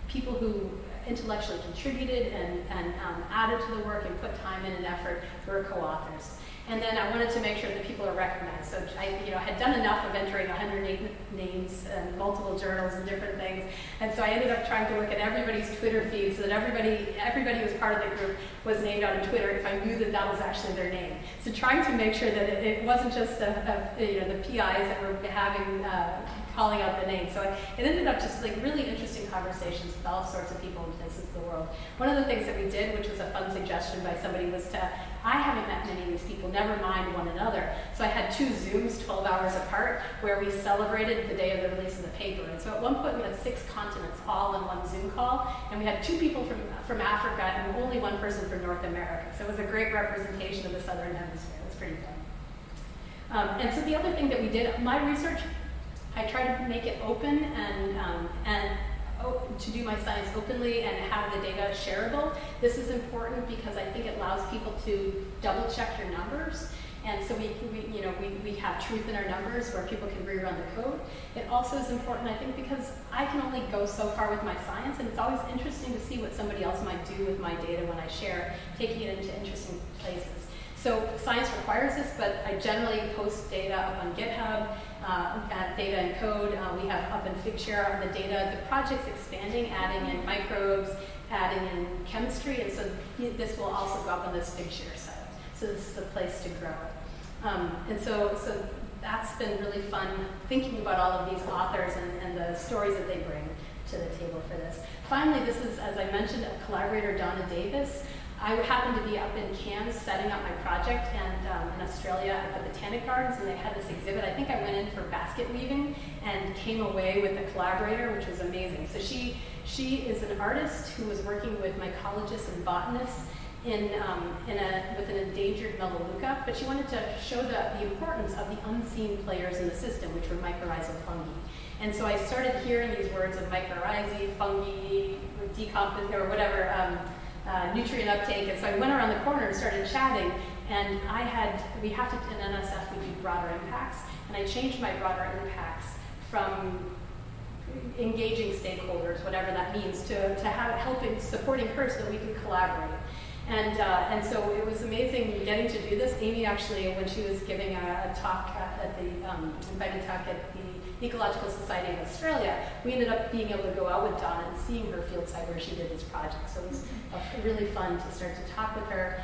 B: people who intellectually contributed and added to the work and put time in and effort were co-authors. And then I wanted to make sure that people are recognized. So I had done enough of entering 108 names and multiple journals and different things. And so I ended up trying to look at everybody's Twitter feed so that everybody who was part of the group was named on Twitter if I knew that that was actually their name. So trying to make sure that it wasn't just the PIs that were having calling out the name. So it ended up just like really interesting conversations with all sorts of people in places of the world. One of the things that we did, which was a fun suggestion by somebody, was I haven't met many of these people, never mind one another. So I had 2 Zooms 12 hours apart where we celebrated the day of the release of the paper. And so at one point we had 6 continents all in one Zoom call, and we had 2 people from Africa and only 1 person from North America. So it was a great representation of the Southern Hemisphere. It was pretty fun. And so the other thing that we did, my research, I tried to make it open and to do my science openly and have the data shareable. This is important because I think it allows people to double check your numbers. And so we have truth in our numbers where people can rerun the code. It also is important, I think, because I can only go so far with my science, and it's always interesting to see what somebody else might do with my data when I share, taking it into interesting places. So science requires this, but I generally post data up on GitHub, data and code. We have up in Figshare on the data. The project's expanding, adding in microbes, adding in chemistry, and so this will also go up on this Figshare site. So this is the place to grow it. And so that's been really fun thinking about all of these authors and the stories that they bring to the table for this. Finally, this is, as I mentioned, a collaborator, Donna Davis. I happened to be up in Cairns setting up my project, and in Australia at the Botanic Gardens, and they had this exhibit. I think I went in for basket weaving and came away with a collaborator, which was amazing. So she is an artist who was working with mycologists and botanists with an endangered melaleuca, but she wanted to show the importance of the unseen players in the system, which were mycorrhizal fungi. And so I started hearing these words of mycorrhizae, fungi, decompose, or whatever, nutrient uptake, and so I went around the corner and started chatting, and we have to, in NSF, we do broader impacts, and I changed my broader impacts from engaging stakeholders, whatever that means, to helping, supporting her so that we could collaborate. And so it was amazing getting to do this. Amy actually, when she was giving a talk at the invited talk at the Ecological Society of Australia, we ended up being able to go out with Donna and seeing her field site where she did this project. So it was really fun to start to talk with her.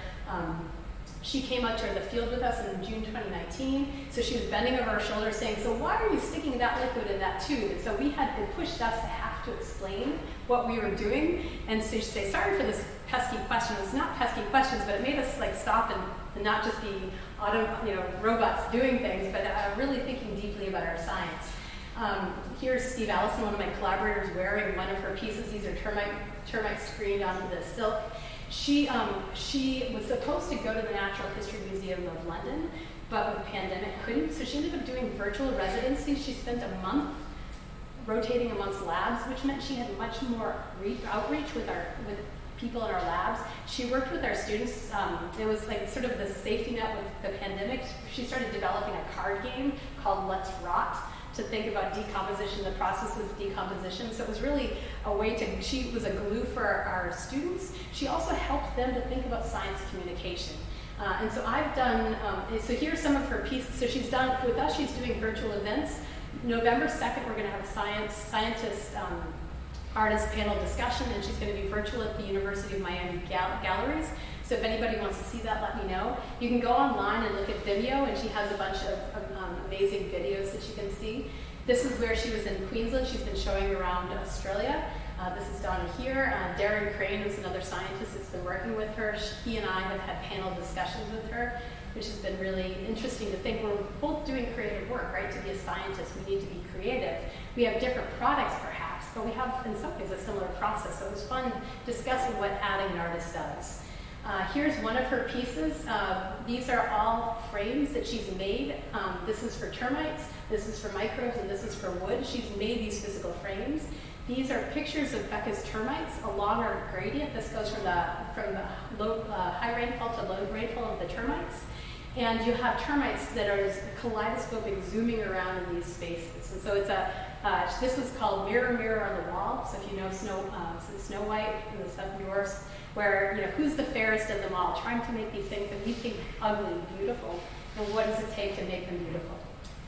B: She came out to the field with us in June 2019. So she was bending over our shoulder saying, so why are you sticking that liquid in that tube? And so it pushed us to have to explain what we were doing. And so she'd say, sorry for this pesky question. It's not pesky questions, but it made us like stop and not just be robots doing things, but really thinking deeply about our science. Here's Steve Allison, one of my collaborators, wearing one of her pieces. These are termites screened onto the silk. She was supposed to go to the Natural History Museum of London, but with the pandemic couldn't. So she ended up doing virtual residencies. She spent a month rotating amongst labs, which meant she had much more outreach with people in our labs. She worked with our students. It was like sort of the safety net with the pandemic. She started developing a card game called Let's Rot to think about decomposition, the process of decomposition. So it was really a way she was a glue for our students. She also helped them to think about science communication. And so I've done, so here's some of her pieces. So she's done, with us, she's doing virtual events. November 2nd, we're gonna have a scientist artist panel discussion, and she's gonna be virtual at the University of Miami galleries. So if anybody wants to see that, let me know. You can go online and look at Vimeo, and she has a bunch of amazing videos that you can see. This is where she was in Queensland. She's been showing around Australia. This is Donna here. Darren Crane is another scientist that's been working with her. He and I have had panel discussions with her, which has been really interesting to think. We're both doing creative work, right? To be a scientist, we need to be creative. We have different products, perhaps, but we have, in some ways, a similar process. So it was fun discussing what adding an artist does. Here's one of her pieces. These are all frames that she's made. This is for termites, this is for microbes, and this is for wood. She's made these physical frames. These are pictures of Becca's termites along our gradient. This goes from the high rainfall to low rainfall of the termites. And you have termites that are kaleidoscopic, zooming around in these spaces. And so it's this was called Mirror, Mirror on the Wall. So if you know Snow White and the Seven Dwarfs, where, who's the fairest of them all, trying to make these things that we think ugly beautiful, and what does it take to make them beautiful?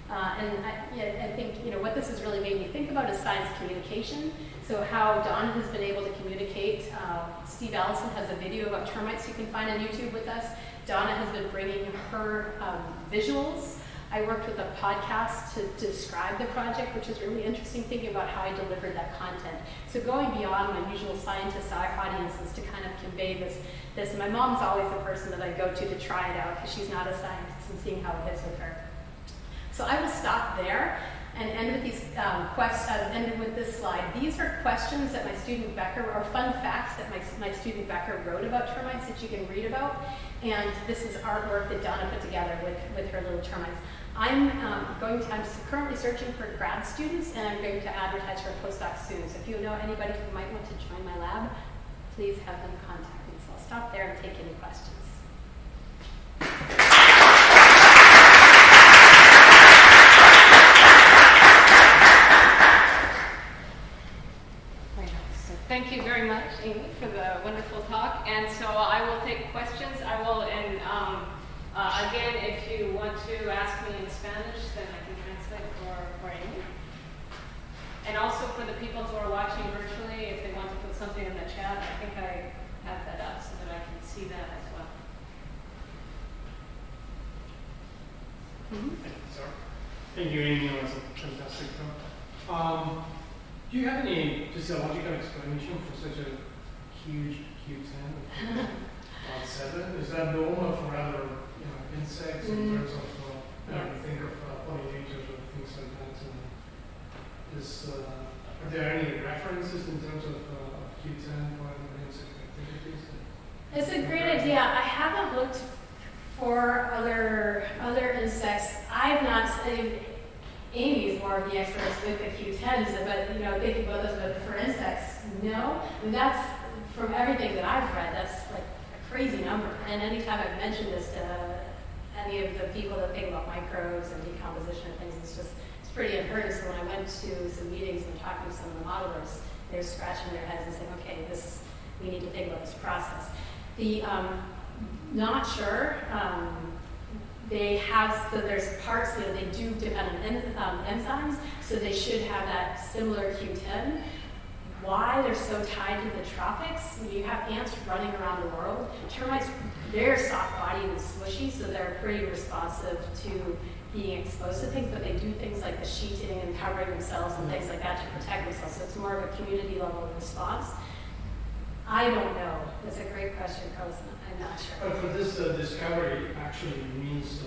B: I think, what this has really made me think about is science communication. So how Donna has been able to communicate. Steve Allison has a video about termites you can find on YouTube with us. Donna has been bringing her visuals. I worked with a podcast to describe the project, which is really interesting, thinking about how I delivered that content. So going beyond my usual scientist audiences to kind of convey this. My mom's always the person that I go to try it out, because she's not a scientist, and seeing how it is with her. So I will stop there and end with these end with this slide. These are questions that my student Becker, or fun facts that my student Becker wrote about termites that you can read about. And this is artwork that Donna put together with her little termites. I'm currently searching for grad students, and I'm going to advertise for postdocs soon. So if you know anybody who might want to join my lab, please have them contact me. So I'll stop there and take any questions.
A: Thank you very much, Amy, for the wonderful talk. And so I will take questions. Again, if you want to ask me in Spanish, then I can translate for Amy. And also for the people who are watching virtually, if they want to put something in the chat, I think I have that up so that I can see that as well.
C: Thank you, Amy. That was a fantastic talk. Do you have any physiological explanation for such a huge Q10 of 7? Is that normal for other insects in terms of you think of pollinators or things like that? Are there any references in terms of Q10 for other insect activities?
B: It's a great idea. I haven't looked for other insects. I've not studied. Amy's more of the expert with the Q10s, but thinking about those, but for insects, no. And that's, from everything that I've read, that's like a crazy number. And anytime I've mentioned this to any of the people that think about microbes and decomposition and things, it's pretty unheard of. So when I went to some meetings and talking to some of the modelers, they were scratching their heads and saying, okay, we need to think about this process. Not sure. There's parts that they do depend on enzymes, so they should have that similar Q10. Why they're so tied to the tropics? You have ants running around the world. Termites, they're soft-bodied and smushy, so they're pretty responsive to being exposed to things, but they do things like the sheeting and covering themselves and things like that to protect themselves. So it's more of a community level response. I don't know. That's a great question, Carlos. I'm not sure.
C: But for this discovery actually means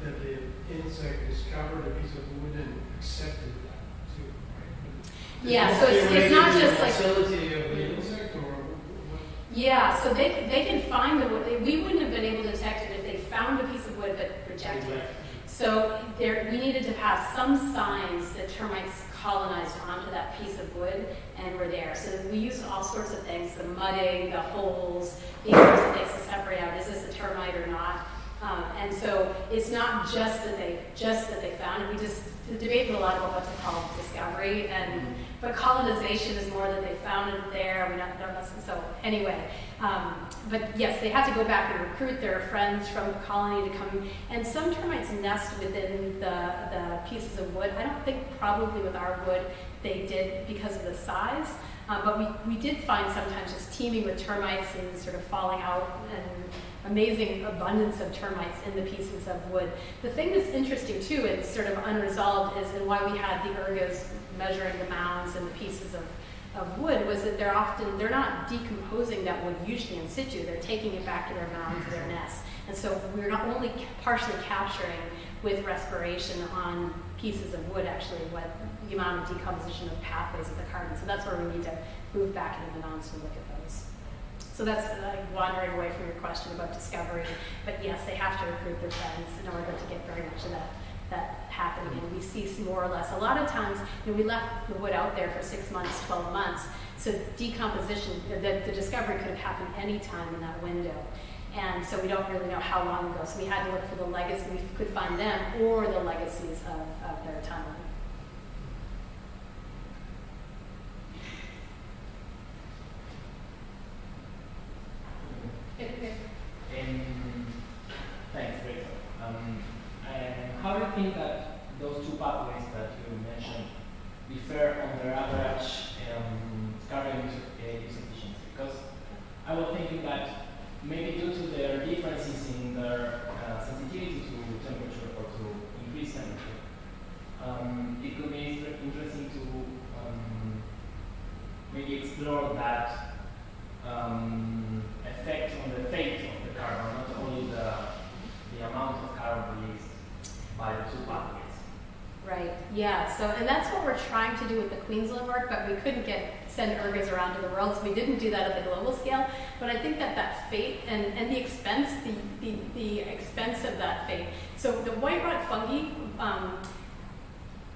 C: that the insect discovered a piece of wood and accepted that too, right?
B: Yeah, so it's not just like
C: facility of the insect or what?
B: Yeah, so they can find the wood. We wouldn't have been able to detect it if they found a piece of wood but rejected it. So we needed to have some signs that termites colonized onto that piece of wood and were there. So we used all sorts of things, the mudding, the holes, these sorts of things to separate out, is this a termite or not? And so it's not just that they found it. We just debated a lot about what to call discovery, but colonization is more that they found it there. We don't listen. So anyway, but yes, they had to go back and recruit their friends from the colony to come. And some termites nest within the pieces of wood. I don't think probably with our wood they did because of the size. But we did find sometimes just teeming with termites and sort of falling out, and amazing abundance of termites in the pieces of wood. The thing that's interesting too, and sort of unresolved, is and why we had the ergas measuring the mounds and the pieces of wood was that they're not decomposing that wood usually in situ. They're taking it back to their mounds, their nests. And so we're not only partially capturing with respiration on pieces of wood actually what the amount of decomposition of pathways of the carbon. So that's where we need to move back into the mounds to look at those. So that's wandering away from your question about discovery. But yes, they have to recruit their friends in order to get very much of that happening. And we see more or less. A lot of times, we left the wood out there for 6 months, 12 months. So decomposition, the discovery could have happened any time in that window. And so we don't really know how long ago. So we had to look for the legacy. We could find them or the legacies of their timeline.
D: Thanks, Rachel. How do you think that those two pathways that you mentioned differ on their average carbon use efficiency? Because I was thinking that maybe due to their differences in their sensitivity to temperature or to increased temperature, it could be interesting to maybe explore that effect on the fate of the carbon, not only the amount of carbon released by the two pathways.
B: Right, yeah, so, and that's what we're trying to do with the Queensland work, but we couldn't send ergas around to the world, so we didn't do that at the global scale. But I think that fate and the expense, the expense of that fate. So the white rot fungi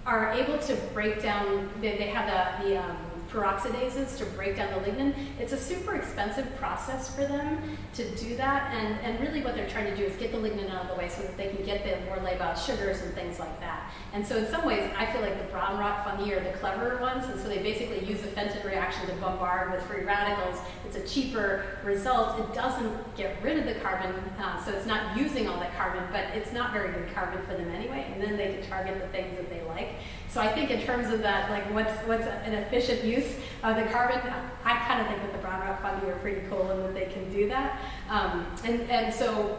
B: are able to break down, they have the peroxidases to break down the lignin. It's a super expensive process for them to do that, and really what they're trying to do is get the lignin out of the way so that they can get the more labile sugars and things like that. And so in some ways, I feel like the brown rot fungi are the cleverer ones, and so they basically use the Fenton reaction to bombard with free radicals. It's a cheaper result. It doesn't get rid of the carbon, so it's not using all that carbon, but it's not very good carbon for them anyway, and then they can target the things that they like. So I think in terms of that, like what's an efficient use of the carbon, I kind of think that the brown rot fungi are pretty cool and that they can do that. And so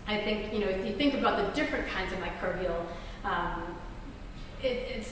B: I think, if you think about the different kinds of microbial,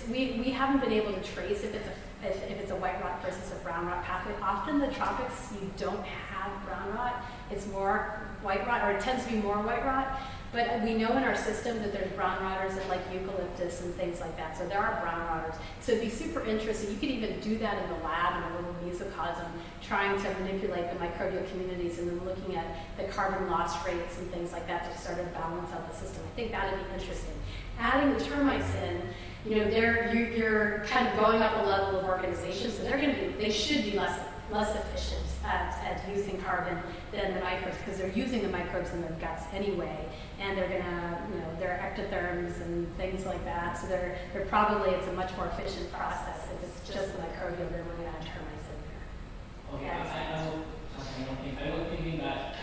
B: we haven't been able to trace if it's a white rot versus a brown rot pathway. Often the tropics, you don't have brown rot. It's more white rot, or it tends to be more white rot. But we know in our system that there's brown rotters in like eucalyptus and things like that. So there are brown rotters. So it'd be super interesting. You could even do that in the lab in a little mesocosm, trying to manipulate the microbial communities and then looking at the carbon loss rates and things like that to sort of balance out the system. I think that'd be interesting. Adding the termites in, you're kind of going up a level of organization, so they should be less efficient at using carbon than the microbes, because they're using the microbes in their guts anyway, and they're gonna, they're ectotherms and things like that. So they're probably, it's a much more efficient process if it's just the microbial than we're gonna add termites in there.
D: Okay,
B: Yeah.
D: I was thinking that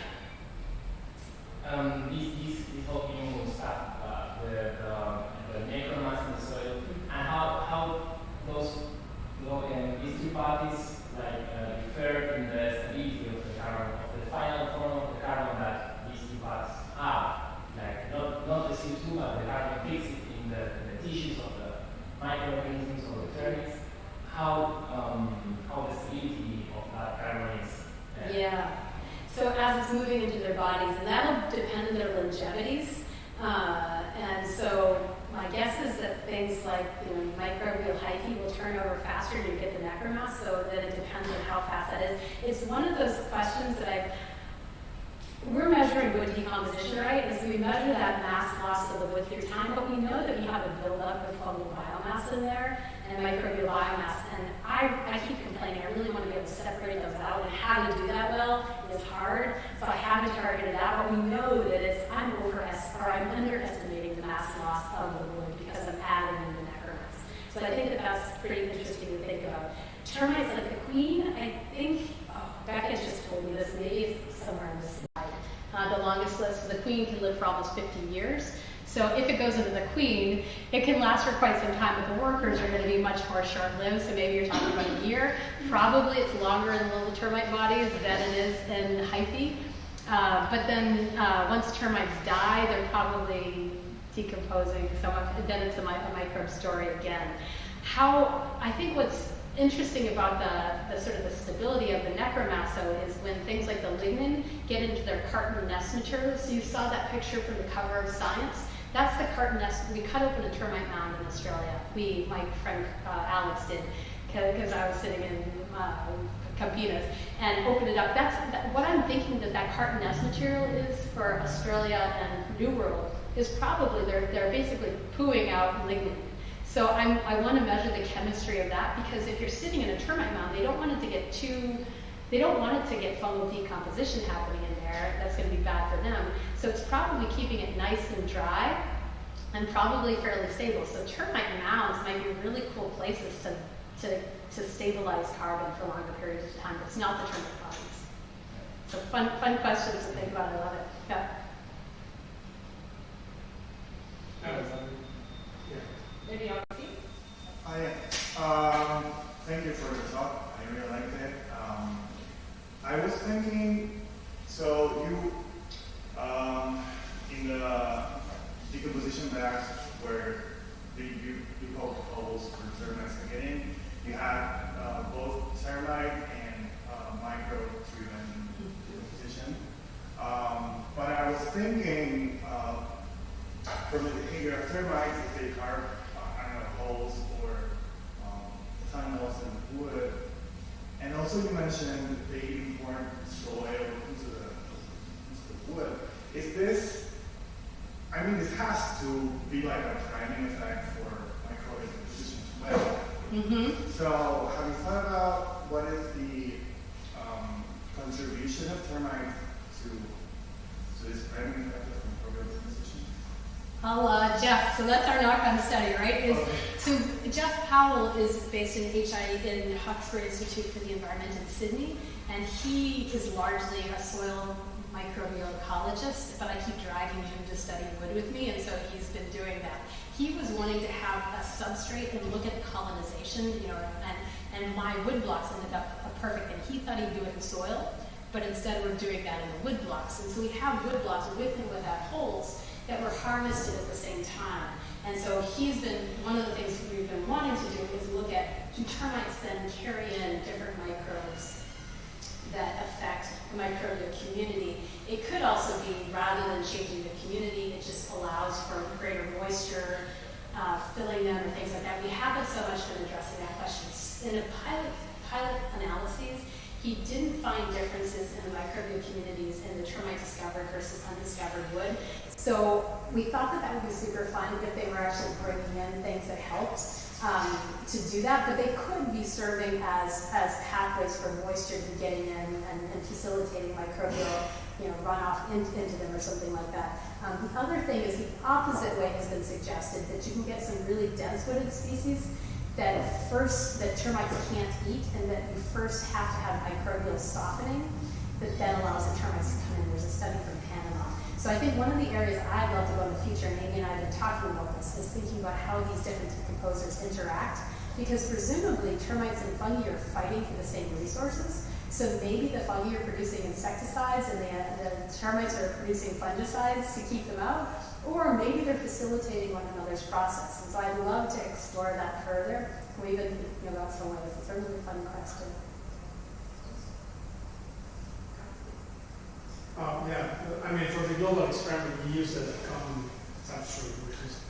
D: this whole new stuff, the necromass in the soil, and how these two parties differ in the stability of the carbon, of the final form of the carbon that these two parts have. Not the CO2, but the carbon fixed in the tissues of the microorganisms or the termites. How the stability of that carbon is.
B: Yeah. So as it's moving into their bodies, and that'll depend on their longevities. And so my guess is that things like microbial hyphae will turn over faster to get the necromass, so that it depends on how fast that is. It's one of those questions that we're measuring wood decomposition, right? And so we measure that mass loss of the wood through time, but we know that we have a buildup of fungal biomass in there and microbial biomass. And I keep complaining, I really want to be able to separate those out, and how to do that well is hard. So I haven't targeted that, but we know that I'm underestimating the mass loss of the wood because I'm adding in the necromass. So I think that's pretty interesting to think about. Termites like the queen, I think, Becca just told me this, maybe it's somewhere on this slide. The longest list, so the queen can live for almost 50 years. So if it goes into the queen, it can last for quite some time, but the workers are going to be much more short-lived, so maybe you're talking about a year. Probably it's longer in little termite bodies than it is in hyphae. But then once termites die, they're probably decomposing, then it's a microbe story again. I think what's interesting about the sort of the stability of the necromasso is when things like the lignin get into their carton nest materials. So you saw that picture from the cover of Science. That's the carton nest. We cut open a termite mound in Australia. My friend Alex did, because I was sitting in Campinas, and opened it up. What I'm thinking that carton nest material is for Australia and New World is probably they're basically pooing out lignin. So I want to measure the chemistry of that, because if you're sitting in a termite mound, they don't want it to get fungal decomposition happening in there. That's going to be bad for them. So it's probably keeping it nice and dry and probably fairly stable. So termite mounds might be really cool places to stabilize carbon for longer periods of time. It's not the termite bodies. So fun questions to think about. I love it. Yeah.
A: Maybe I'll see.
E: Thank you for the talk. I really liked it. I was thinking, so you, in the decomposition bags where you hold holes for termites to get in, you have both termite and micro-driven decomposition. But I was thinking, from the behavior of termites, if they carve holes or tunnels in wood, and also you mentioned they import soil into the wood. Is this? I mean, this has to be like a priming effect for microbial decomposition as well.
B: Mm-hmm.
E: So, have you thought about what is the contribution of termites to this priming effect of microbial decomposition?
B: Jeff, so that's our knock-on study, right? So Jeff Powell is based in the Huxford Institute for the Environment in Sydney, and he is largely a soil microbial ecologist, but I keep dragging him to study wood with me, and so he's been doing that. He was wanting to have a substrate and look at colonization, and my wood blocks ended up perfect, and he thought he'd do it in soil, but instead we're doing that in the wood blocks. And so we have wood blocks with and without holes that were harvested at the same time. And so one of the things we've been wanting to do is look at, do termites then carry in different microbes that affect the microbial community? It could also be, rather than changing the community, it just allows for greater moisture, filling them and things like that. We haven't so much been addressing that question. In a pilot analyses, he didn't find differences in the microbial communities in the termite discovered versus undiscovered wood. So we thought that would be super fun if they were actually bringing in things that helped to do that, but they could be serving as pathways for moisture to getting in and facilitating microbial runoff into them or something like that. The other thing is the opposite way has been suggested, that you can get some really dense wooded species that termites can't eat, and that you first have to have microbial softening that then allows the termites to come in. There's a study from Panama. So I think one of the areas I'd love to go in the future, and Amy and I have been talking about this, is thinking about how these different decomposers interact, because presumably termites and fungi are fighting for the same resources. So maybe the fungi are producing insecticides and the termites are producing fungicides to keep them out, or maybe they're facilitating one another's process. And so I'd love to explore that further. We've been thinking about some ways. It's a really fun question.
C: I mean, for the global experiment, we used a common substrate, which is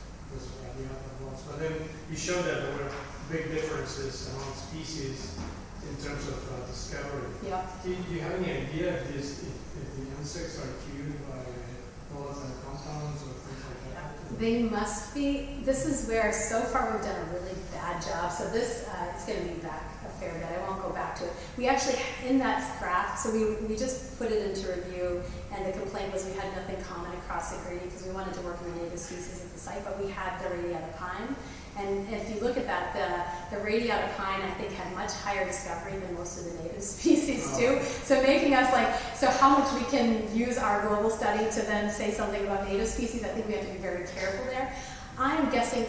C: what we have at once. But then you showed that there were big differences among species in terms of discovery.
B: Yeah.
C: Do you have any idea if the insects are cued by volatile compounds or things like that?
B: They must be. This is where so far we've done a really bad job. So this is going to be back a fair bit. I won't go back to it. We actually, in that graph, so we just put it into review, and the complaint was we had nothing common across the gradient because we wanted to work on the native species at the site, but we had the radiata pine. And if you look at that, the radiata pine, I think, had much higher discovery than most of the native species do. So making us so how much we can use our global study to then say something about native species, I think we have to be very careful there. I'm guessing,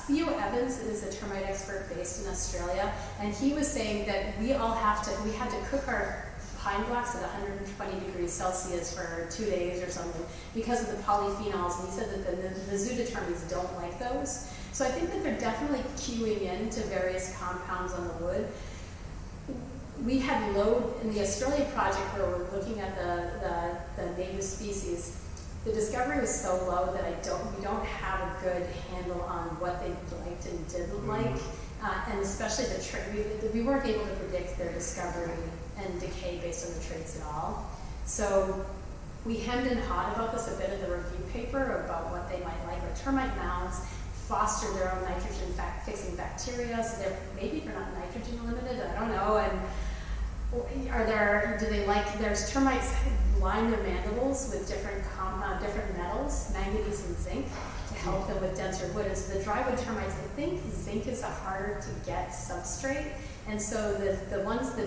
B: Theo Evans is a termite expert based in Australia, and he was saying that we had to cook our pine blocks at 120 degrees Celsius for 2 days or something because of the polyphenols. And he said that the zoodetermines don't like those. So I think that they're definitely cueing into various compounds on the wood. We had low, in the Australia project where we're looking at the native species, the discovery was so low that we don't have a good handle on what they liked and didn't like. And especially we weren't able to predict their discovery and decay based on the traits at all. So we hemmed and hawed about this a bit in the review paper about what they might like. Or termite mounds foster their own nitrogen fixing bacteria, so maybe they're not nitrogen limited, I don't know. And there's termites line their mandibles with different metals, manganese and zinc, to help them with denser wood. And so the drywood termites, I think zinc is a harder to get substrate. And so the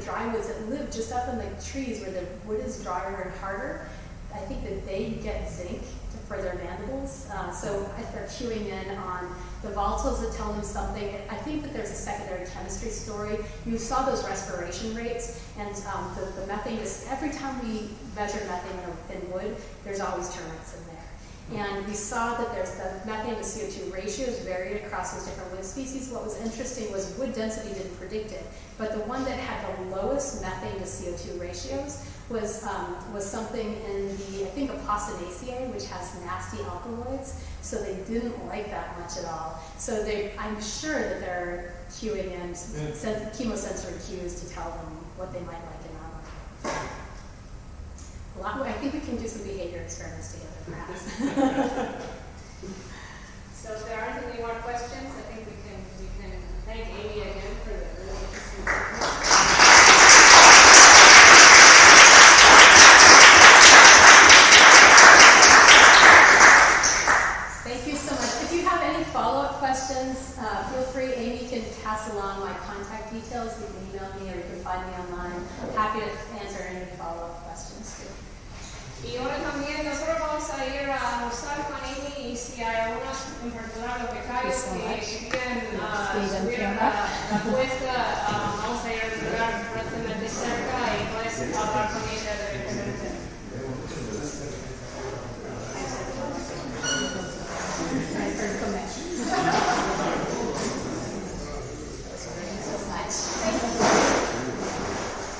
B: drywoods that live just up in the trees where the wood is drier and harder, I think that they get zinc for their mandibles. So if they're cueing in on the volatiles that tell them something, I think that there's a secondary chemistry story. You saw those respiration rates, and the methane is, every time we measure methane in wood, there's always termites in there. And we saw that there's the methane to CO2 ratios varied across those different wood species. What was interesting was wood density didn't predict it, but the one that had the lowest methane to CO2 ratios was something in the, I think, Apostanaceae, which has nasty alkaloids, so they didn't like that much at all. So I'm sure that they're cueing in chemosensory cues to tell them what they might like and not like. I think we can do some behavior experiments together, perhaps.
A: So if there aren't any more questions, I think we can thank Amy again for the really interesting presentation.
B: Thank you so much. If you have any follow-up questions, feel free. Amy can pass along my contact details. You can email me or you can find me online. I'm happy to answer any follow-up questions too.
A: Y ahora también nosotros vamos a ir a almorzar con Amy, y si hay algunos en particular los becarios que quieren subir la apuesta, vamos a ir a entregar relativamente cerca.